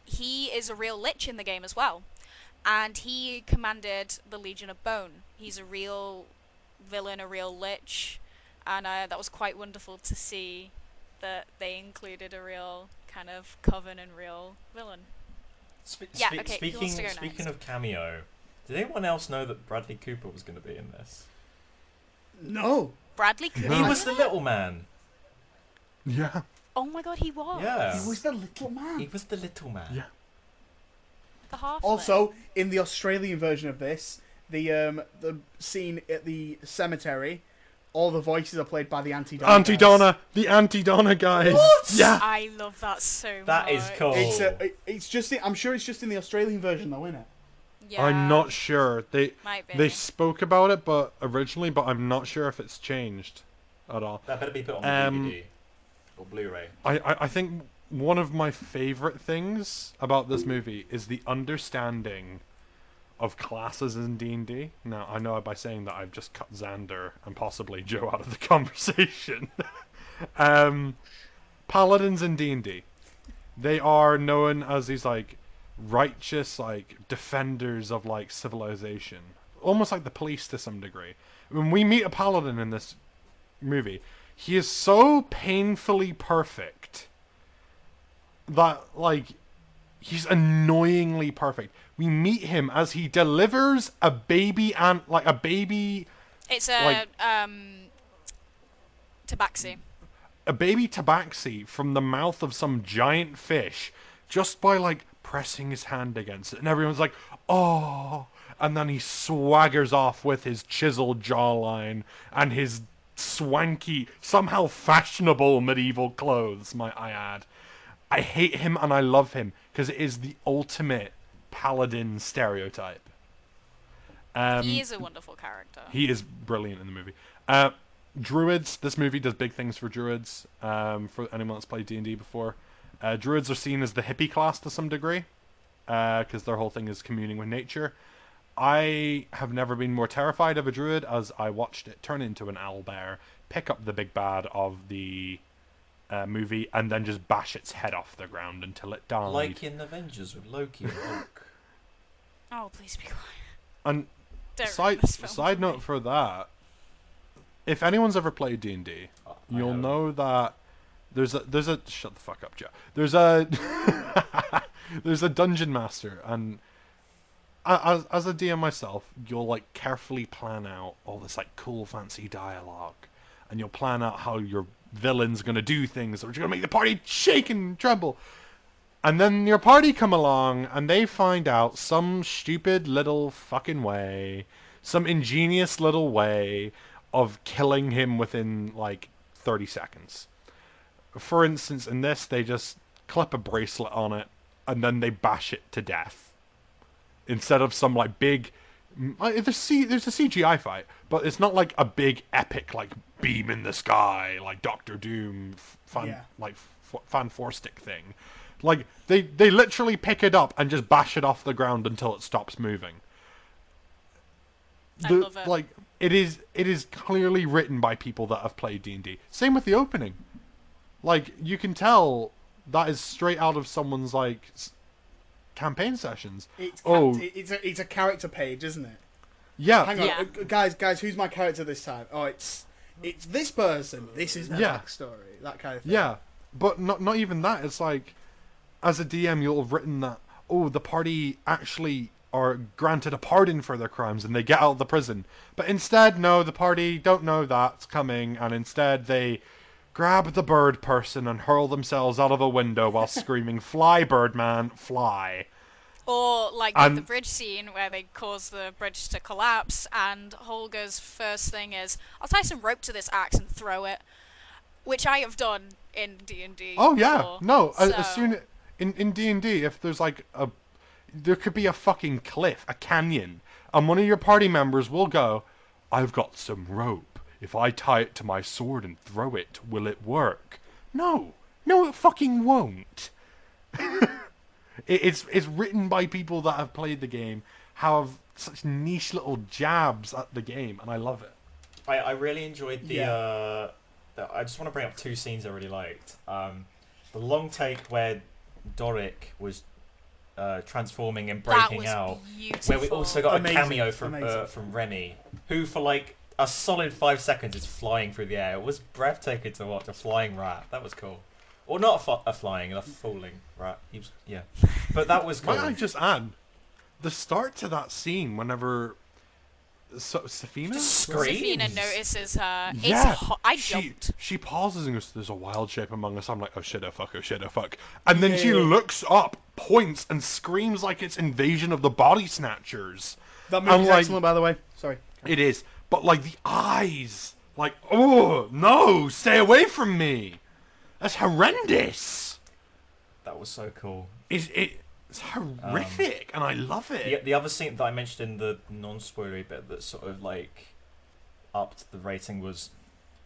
he is a real lich in the game as well, and he commanded the Legion of Bone. He's a real villain, a real lich, and that was quite wonderful to see that they included a real kind of coven and real villain. Yeah, okay, who wants to go Speaking next? of cameo, did anyone else know that Bradley Cooper was going to be in this? No. Bradley Cooper. He was the little man. Yeah. Oh my god, he was. Yeah. He was the little man. He was the little man. Yeah. The halfling. Also, in the Australian version of this, the scene at the cemetery, all the voices are played by the Anti-Donna Auntie guys. Donna, the Auntie Donna guys. What? Yeah. I love that so much. That is cool. It's just. I'm sure it's just in the Australian version, though, isn't it? Yeah. I'm not sure. Might be. They spoke about it, but originally, but I'm not sure if it's changed at all. That better be put on DVD or Blu-ray. I think one of my favorite things about this movie is the understanding of classes in D&D. Now, I know by saying that I've just cut Xander and possibly Joe out of the conversation. Paladins in D&D. They are known as these, like, righteous, like, defenders of, like, civilization. Almost like the police to some degree. When we meet a paladin in this movie, he is so painfully perfect that, like, he's annoyingly perfect. We meet him as he delivers a baby It's a tabaxi. a baby tabaxi from the mouth of some giant fish just by, like, pressing his hand against it. And everyone's like, oh. And then he swaggers off with his chiseled jawline and his swanky, somehow fashionable medieval clothes, might I add. I hate him and I love him because it is the ultimate paladin stereotype. He is a wonderful character. He is brilliant in the movie. Druids. This movie does big things for druids. For anyone that's played D&D before, druids are seen as the hippie class to some degree, because their whole thing is communing with nature. I have never been more terrified of a druid as I watched it turn into an owlbear, pick up the big bad of the movie, and then just bash its head off the ground until it died. Like in Avengers with Loki and Hulk. Oh, please be quiet. And Don't side ruin this film side for note me. for that, if anyone's ever played D&D, you'll know that there's a shut the fuck up, Joe. There's a there's a dungeon master, and as a DM myself, you'll, like, carefully plan out all this, like, cool fancy dialogue, and you'll plan out how your villain's gonna do things that are gonna make the party shake and tremble. And then your party come along, and they find out some stupid little fucking way, some ingenious little way of killing him within, like, 30 seconds. For instance, in this, they just clip a bracelet on it, and then they bash it to death. Instead of some, like, big... There's a CGI fight, but it's not like a big epic, like, beam in the sky, like Doctor Doom, fan four stick thing. Like, they literally pick it up and just bash it off the ground until it stops moving. I love it. Like, it is clearly written by people that have played D&D. Same with the opening. Like, you can tell that is straight out of someone's, like, campaign sessions. It's a character page, isn't it? Yeah. Hang on, Yeah. guys, who's my character this time? Oh, it's this person. This is their backstory. That kind of thing. Yeah, but not even that. It's like, as a DM, you'll have written that, oh, the party actually are granted a pardon for their crimes and they get out of the prison. But instead, no, the party don't know that's coming, and instead they grab the bird person and hurl themselves out of a window while screaming, "Fly, Birdman, fly." Or like And- the bridge scene where they cause the bridge to collapse, and Holger's first thing is, "I'll tie some rope to this axe and throw it," which I have done in D&D. Oh yeah, before. no. As So- soon in D&D, if there's like there could be a fucking cliff, a canyon, and one of your party members will go, "I've got some rope. If I tie it to my sword and throw it, will it work?" No, it fucking won't. It's written by people that have played the game, have such niche little jabs at the game, and I love it. I really enjoyed I just want to bring up two scenes I really liked. The long take where Doric was transforming and That breaking was out, beautiful. where we also got Amazing, a cameo amazing. from Remy, who for like a solid 5 seconds is flying through the air. It was breathtaking to watch, a flying rat. That was cool. Or not a flying, a falling rat. He was, yeah. But that was cool. Might I just add, the start to that scene whenever Safina Screams. Safina notices her. Yeah, It's I jumped. she pauses and goes, "There's a wild shape among us." I'm like, "Oh shit, oh fuck, oh shit, oh fuck." And then she Yeah. looks up, points, and screams like it's Invasion of the Body Snatchers. That movie's And, like, excellent, by the way. Sorry. It is, but like the eyes Like, oh no, stay away from me. That's horrendous. That was so cool. It's horrific, and I love it. The other scene that I mentioned in the non-spoilery bit that sort of like upped the rating was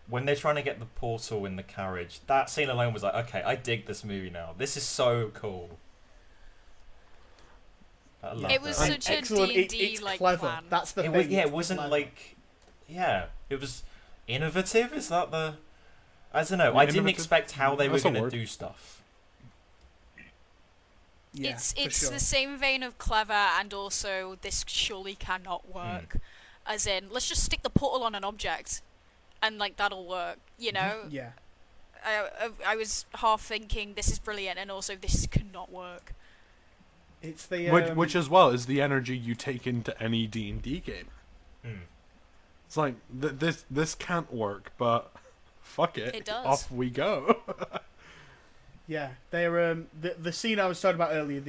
when they're trying to get the portal in the carriage. That scene alone was like, okay, I dig this movie now. This is so cool. I love It was that. such a Excellent. D&D It's like clever. plan. That's the It thing. was, yeah, It's it wasn't clever. like, yeah, it was innovative. Is that the? I don't know. Yeah, I didn't innovative. expect how they were That's a going to word. do stuff. Yeah, it's for sure. the same vein of clever and also this surely cannot work. As in, let's just stick the portal on an object, and like that'll work. You know, Yeah. I was half thinking this is brilliant, and also this cannot work. It's the Which as well is the energy you take into any D&D game. Mm. It's like this can't work, but fuck it. It does. Off we go. Yeah, they're the scene I was talking about earlier,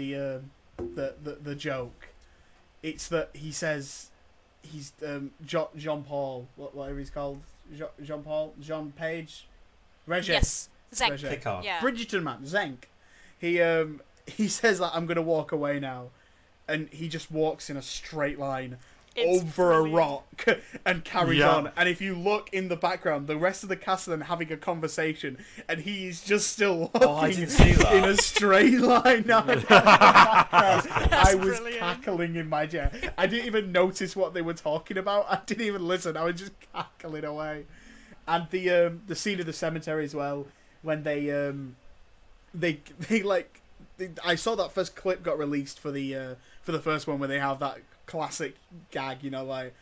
the joke. It's that he says he's Jean Paul, whatever he's called, Jean Paul, Jean Page, Regé. Yes, Zenk. Regé. Picard. Yeah. Bridgerton man, Zenk. He says like, I'm gonna walk away now, and he just walks in a straight line It's over a brilliant. rock and carries Yeah. on. And if you look in the background, the rest of the cast are then having a conversation, and he's just still walking I didn't see that. in a straight line. Now, I was brilliant. cackling in my chair. I didn't even notice what they were talking about. I didn't even listen. I was just cackling away. And the scene of the cemetery as well, when they like. I saw that first clip got released for the first one where they have that classic gag, you know, like,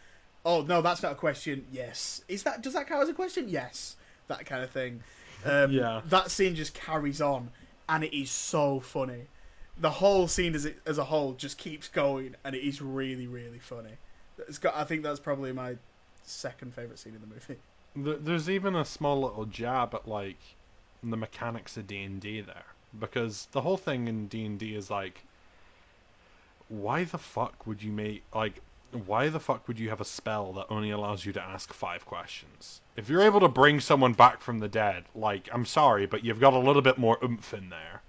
oh no, that's not a question. Yes, does that count as a question? Yes, that kind of thing. Yeah. That scene just carries on, and it is so funny. The whole scene as a whole just keeps going, and it is really really funny. I think that's probably my second favorite scene in the movie. There's even a small little jab at like the mechanics of D&D there, because the whole thing in D&D is like, why the fuck would you have a spell that only allows you to ask 5 questions? If you're able to bring someone back from the dead, like, I'm sorry, but you've got a little bit more oomph in there.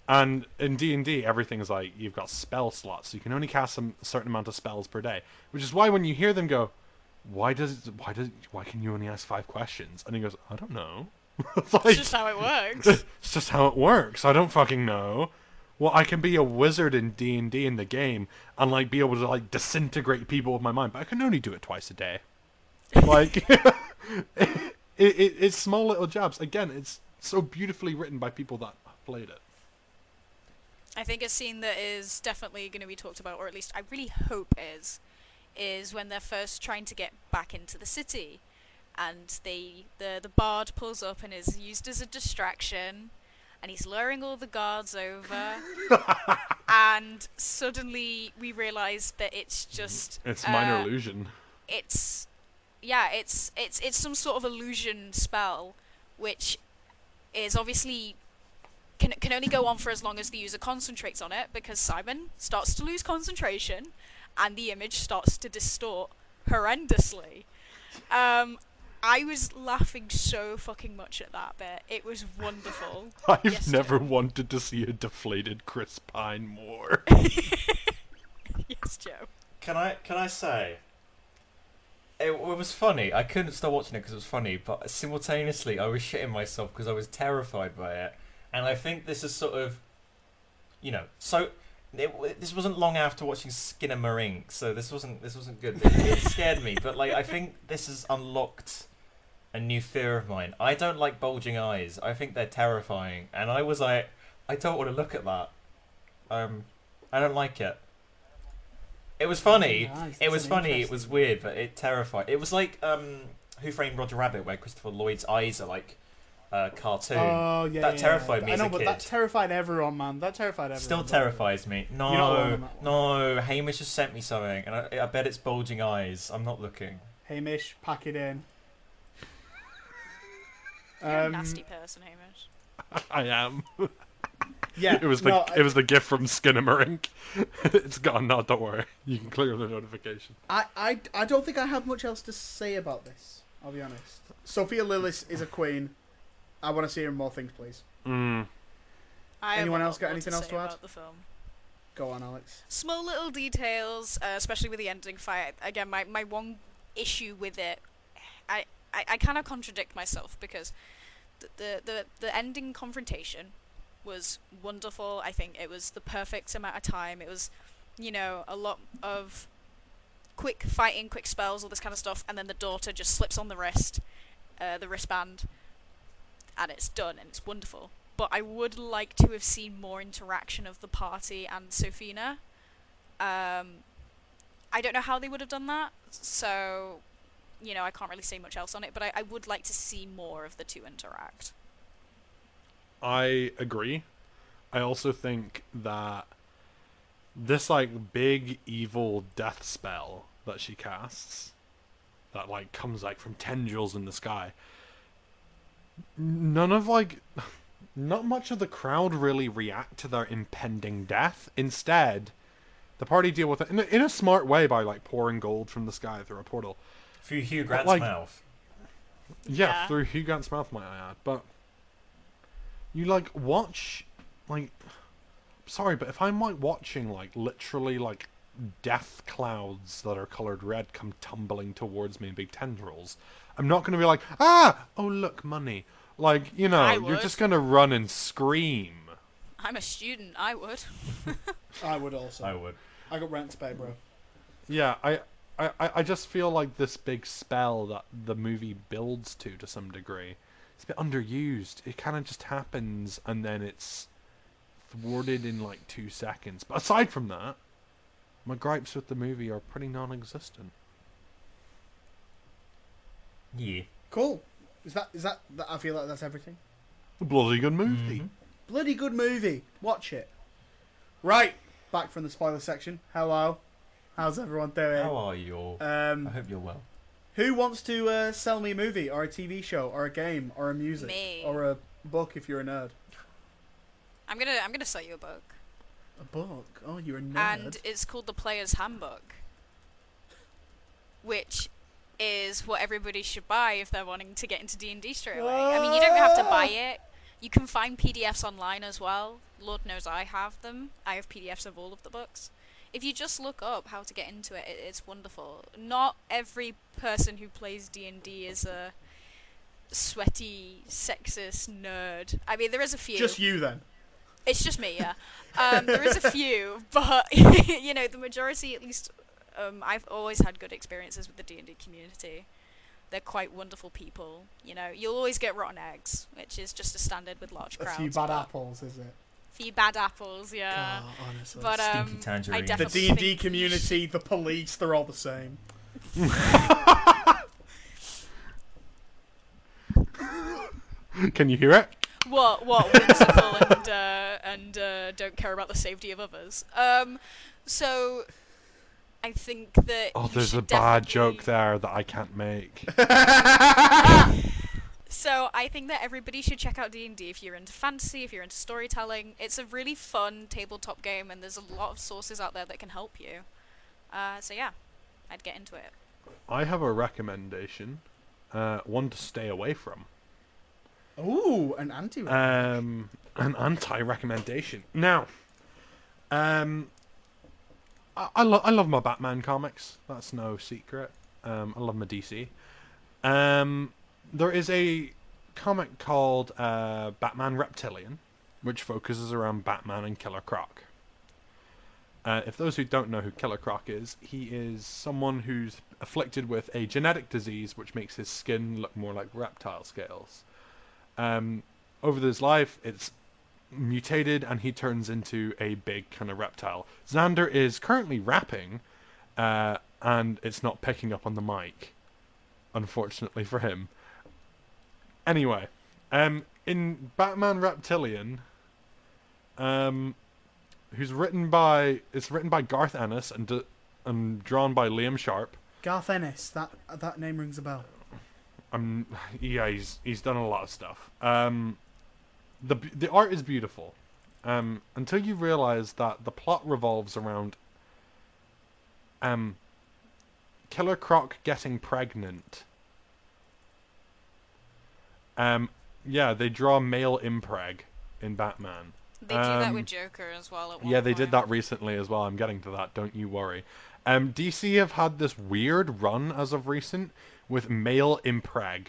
And in D&D, everything's like, you've got spell slots, so you can only cast a certain amount of spells per day. Which is why when you hear them go, why can you only ask 5 questions? And he goes, I don't know. It's like, It's just how it works. it's just how it works. I don't fucking know. Well, I can be a wizard in D&D in the game and like be able to like disintegrate people with my mind, but I can only do it twice a day. Like, it's small little jabs. Again, it's so beautifully written by people that have played it. I think a scene that is definitely going to be talked about, or at least I really hope is when they're first trying to get back into the city, and the bard pulls up and is used as a distraction, and he's luring all the guards over, and suddenly we realise that it's just It's minor illusion. it's some sort of illusion spell, which is obviously can only go on for as long as the user concentrates on it, because Simon starts to lose concentration and the image starts to distort horrendously. I was laughing so fucking much at that bit. It was wonderful. I've Yes, never Joe. wanted to see a deflated Chris Pine more. Yes, Joe. Can I say? It was funny. I couldn't stop watching it because it was funny, but simultaneously I was shitting myself because I was terrified by it. And I think this is sort of, so this wasn't long after watching Skinamarink, so this wasn't good. It scared me, but like I think this has unlocked a new fear of mine. I don't like bulging eyes. I think they're terrifying, and I was like, I don't want to look at that. I don't like it. It was funny. Nice, It that's was an funny. It interesting- was weird, but it terrified. It was like Who Framed Roger Rabbit, where Christopher Lloyd's eyes are like cartoon. Oh yeah, That yeah, terrified yeah. me I as know, a but kid. that terrified everyone, man. That terrified everyone. Still terrifies me. You're not alone No, on that one. no. Hamish has sent me something, and I bet it's bulging eyes. I'm not looking. Hamish, pack it in. You're a nasty person, Hamish. I am. Yeah, It was the gift from Skinamarink. It's gone now. Don't worry. You can clear the notification. I don't think I have much else to say about this. I'll be honest. Sophia Lillis is a queen. I want to see her in more things, please. Anyone else got anything else to add about the film? Go on, Alex. Small little details, especially with the ending fight. Again, my one issue with it, I kind of contradict myself because the ending confrontation was wonderful. I think it was the perfect amount of time. It was, a lot of quick fighting, quick spells, all this kind of stuff, and then the daughter just slips on the wristband, and it's done, and it's wonderful. But I would like to have seen more interaction of the party and Sophina. I don't know how they would have done that, so, I can't really say much else on it, but I would like to see more of the two interact. I agree. I also think that this, big evil death spell that she casts, that, comes, from tendrils in the sky, not much of the crowd really react to their impending death. Instead, the party deal with it in a smart way by, pouring gold from the sky through a portal. Through Hugh Grant's mouth. Yeah, through Hugh Grant's mouth, might I add. But you, watch, sorry, but if I'm, watching, literally, death clouds that are coloured red come tumbling towards me in big tendrils, I'm not going to be like, oh, look, money. You're just going to run and scream. I'm a student, I would. I would also. I would. I got rent to pay, bro. Yeah, I just feel like this big spell that the movie builds to some degree, it's a bit underused. It kind of just happens and then it's thwarted in 2 seconds. But aside from that, my gripes with the movie are pretty non-existent. Yeah. Cool. Is that? I feel like that's everything. A bloody good movie. Mm-hmm. Bloody good movie. Watch it. Right. Back from the spoiler section. Hello. How's everyone doing? How are you all? I hope you're well. Who wants to sell me a movie or a TV show or a game or a music Me. or a book if you're a nerd? I'm gonna sell you a book. A book? Oh, you're a nerd. And it's called The Player's Handbook, which is what everybody should buy if they're wanting to get into D&D straight away. I mean, you don't have to buy it. You can find PDFs online as well. Lord knows I have them. I have PDFs of all of the books. If you just look up how to get into it, it's wonderful. Not every person who plays D&D is a sweaty, sexist nerd. I mean, there is a few. Just you, then. It's just me, yeah. There is a few, but, the majority, at least, I've always had good experiences with the D&D community. They're quite wonderful people. You'll always get rotten eggs, which is just a standard with large crowds. A few bad apples, is it? Few bad apples, yeah. God, honestly. But Stinky tangerine. I definitely The D&D think community, the police, they're all the same. Can you hear it? What whimsical and don't care about the safety of others. So I think that There's a bad joke there that I can't make. So I think that everybody should check out D&D if you're into fantasy, if you're into storytelling. It's a really fun tabletop game, and there's a lot of sources out there that can help you. So yeah, I'd get into it. I have a recommendation, one to stay away from. Ooh, an anti-recommendation. An anti-recommendation. Now, I love my Batman comics. That's no secret. I love my DC. There is a comic called Batman Reptilian, which focuses around Batman and Killer Croc. If those who don't know who Killer Croc is, he is someone who's afflicted with a genetic disease which makes his skin look more like reptile scales. Over his life, it's mutated and he turns into a big kind of reptile. Xander is currently rapping, and it's not picking up on the mic, unfortunately for him. Anyway, in Batman Reptilian, it's written by Garth Ennis and drawn by Liam Sharp. Garth Ennis, that name rings a bell. Yeah, he's done a lot of stuff. The art is beautiful, until you realize that the plot revolves around Killer Croc getting pregnant Yeah, they draw male impreg in Batman. They do that with Joker as well at one Yeah, they did point. that recently as well. I'm getting to that. Don't you worry. DC have had this weird run as of recent with male impreg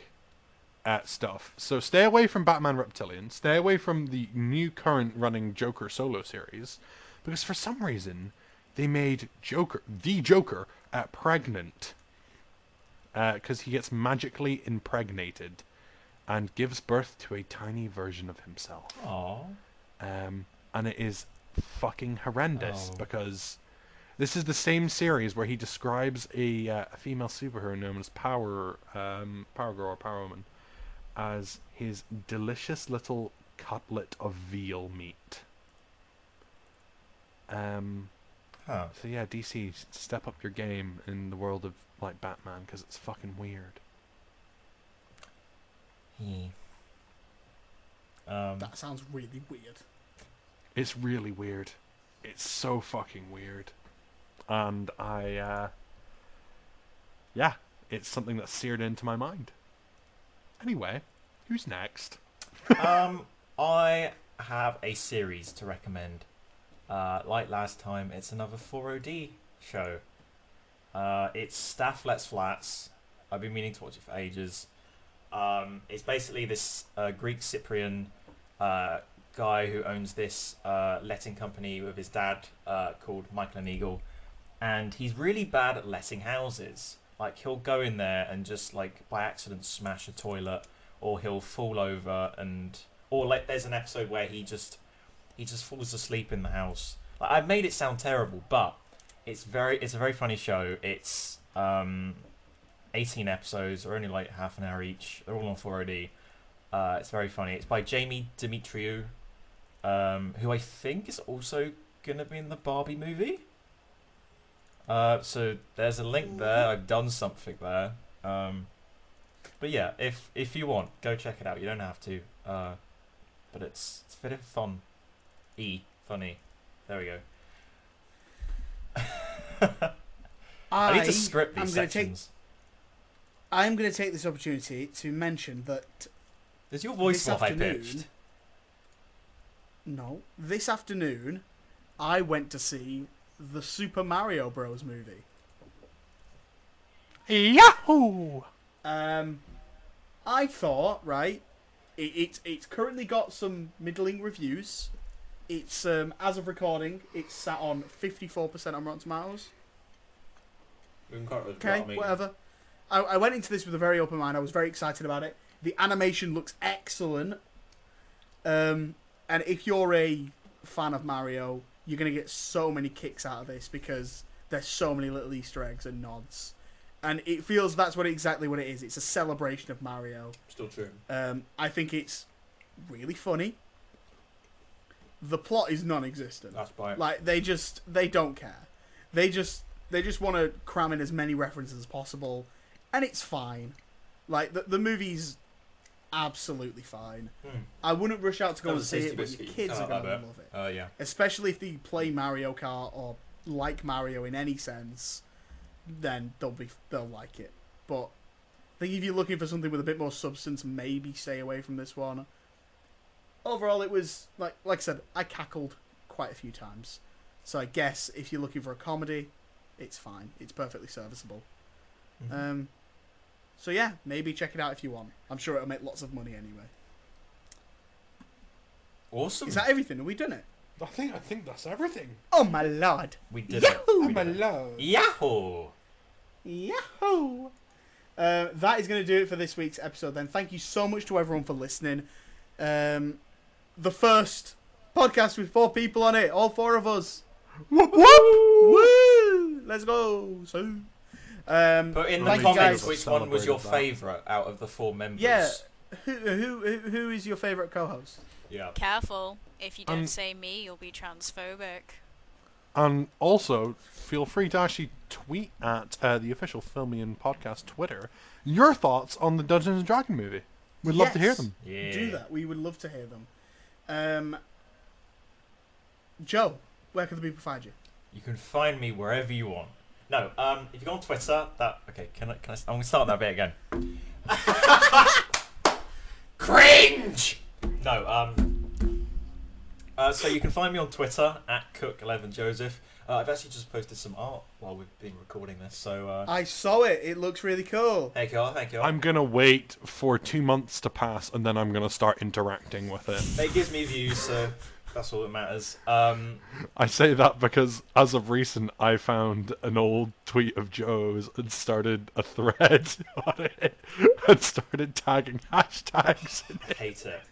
stuff. So stay away from Batman Reptilian. Stay away from the new current running Joker solo series, because for some reason they made the Joker, pregnant, because he gets magically impregnated and gives birth to a tiny version of himself. Aww. And it is fucking horrendous, Oh. because this is the same series where he describes a female superhero known as Power Girl or Power Woman as his delicious little cutlet of veal meat. Huh. So yeah, DC, step up your game in the world of like Batman, because it's fucking weird. That sounds really weird. It's really weird. It's so fucking weird. And yeah, it's something that's seared into my mind. Anyway, who's next? I have a series to recommend. Like last time, it's another 4OD show. It's Staff Let's Flats. I've been meaning to watch it for ages. It's basically this Greek Cyprian guy who owns this letting company with his dad called Michael and Eagle, and he's really bad at letting houses. Like, he'll go in there and just like by accident smash a toilet, or he'll fall over, or like there's an episode where he just falls asleep in the house. Like, I've made it sound terrible, but it's a very funny show. It's 18 episodes, or only like half an hour each. They're all on 4OD. It's very funny. It's by Jamie Demetriou, who I think is also gonna be in the Barbie movie. So there's a link there. I've done something there. But yeah, if you want, go check it out. You don't have to. But it's very fun. Funny. There we go. I need to script these sections. I'm going to take this opportunity to mention that Is your voice this more high afternoon, pitched? no, this afternoon, I went to see the Super Mario Bros. Movie. Yahoo! I thought, right, it's currently got some middling reviews. It's as of recording, it's sat on 54% on Rotten Tomatoes. Okay, whatever. I went into this with a very open mind. I was very excited about it. The animation looks excellent. And if you're a fan of Mario, you're going to get so many kicks out of this, because there's so many little Easter eggs and nods. And it feels that's exactly what it is. It's a celebration of Mario. Still true. I think it's really funny. The plot is non-existent. That's right. Like, they don't care. They just want to cram in as many references as possible, and it's fine. Like, the movie's absolutely fine. I wouldn't rush out to go and see it, but your kids are going to love it. Yeah. Especially if they play Mario Kart or like Mario in any sense, then they'll like it. But I think if you're looking for something with a bit more substance, maybe stay away from this one. Overall, it was, like I said, I cackled quite a few times. So I guess if you're looking for a comedy, it's fine. It's perfectly serviceable. Mm-hmm. So yeah, maybe check it out if you want. I'm sure it'll make lots of money anyway. Awesome. Is that everything? Have we done it? I think that's everything. Oh my lord. We did Yahoo, it. We my did it. lord. Yahoo! Yahoo! That is going to do it for this week's episode then. Thank you so much to everyone for listening. The first podcast with 4 people on it. All 4 of us. Whoop whoop! Woo! Let's go. So, Put in the thank you comments guys. which one was your Celebrated favourite out of the 4 members. Yeah. Who is your favourite co-host? Yeah. Careful. If you don't say me, you'll be transphobic. And also, feel free to actually tweet at the official Filmian Podcast Twitter your thoughts on the Dungeons & Dragons movie. We'd love to hear them. Yeah. Do that. We would love to hear them. Joe, where can the people find you? You can find me wherever you want. No, if you go on Twitter, I'm gonna start that bit again. Cringe! No, so you can find me on Twitter, @Cook11Joseph. I've actually just posted some art while we've been recording this, so... I saw it. It looks really cool. Thank you. I'm gonna wait for 2 months to pass, and then I'm gonna start interacting with it. It gives me views, so that's all that matters. I say that because, as of recent, I found an old tweet of Joe's and started a thread on it, and started tagging hashtags in I it. hate it.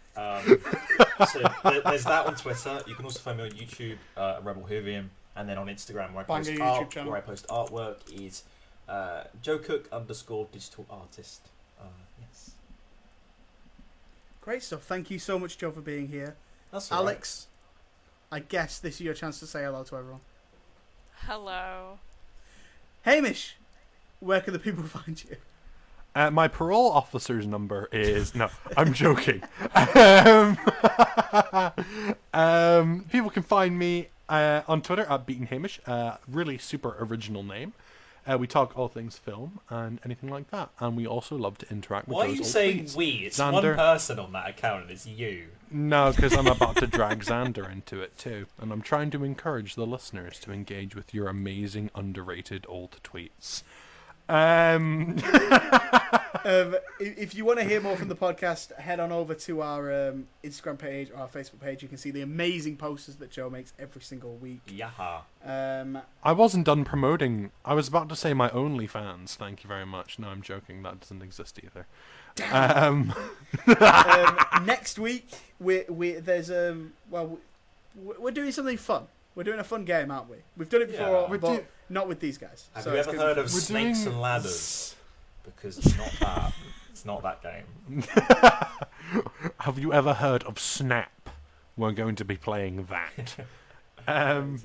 So there's that on Twitter. You can also find me on YouTube, Rebel Hoovian, and then on Instagram where Banger YouTube channel. where I post artwork is JoeCook_digital_artist. Yes. Great stuff. Thank you so much, Joe, for being here. That's all right. Alex, I guess this is your chance to say hello to everyone. Hello. Hamish, where can the people find you? My parole officer's number is... No, I'm joking. People can find me on Twitter @BeatenHamish. Really super original name. We talk all things film and anything like that. And we also love to interact with Why are those you old saying tweets. we? It's Xander. one person on that account, and it's you. No, because I'm about to drag Xander into it too. And I'm trying to encourage the listeners to engage with your amazing, underrated old tweets. If you want to hear more from the podcast, head on over to our Instagram page or our Facebook page. You can see the amazing posters that Joe makes every single week. Yaha. I wasn't done promoting. I was about to say my OnlyFans. Thank you very much. No, I'm joking. That doesn't exist either. Next week, we're doing something fun. We're doing a fun game, aren't we? We've done it before, Yeah. but not with these guys. Have So you it's ever gonna heard be of fun. Snakes doing- and Ladders? Because it's not that. It's not that game. Have you ever heard of Snap? We're going to be playing that.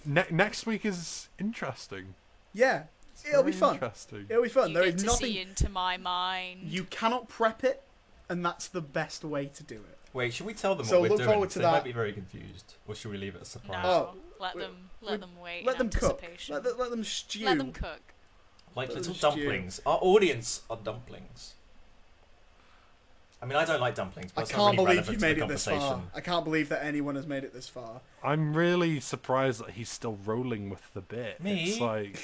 Next week is interesting. Yeah, it'll be Very fun. Interesting. It'll be fun. You There get is to nothing. see into my mind. You cannot prep it, and that's the best way to do it. Wait, should we tell them So what we're look doing? forward to They that. might be very confused. Or should we leave it a surprise? No, Oh, let we- them wait. Let in them cook. anticipation. Let them stew. Let them cook. Like Little little stew. dumplings. Our audience are dumplings. I mean, I don't like dumplings, but I it's not can't really believe relevant you to the made it this far. conversation. I can't believe that anyone has made it this far. I'm really surprised that he's still rolling with the bit. Me? It's like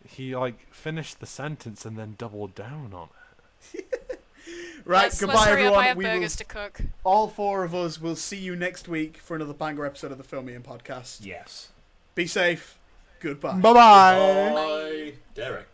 he finished the sentence and then doubled down on it. Right, Let's goodbye hurry up. I everyone. have We will, burgers to cook. all four of us will see you next week for another banger episode of the Filmian podcast. Yes. Be safe. Goodbye. Bye bye. Bye. Derek.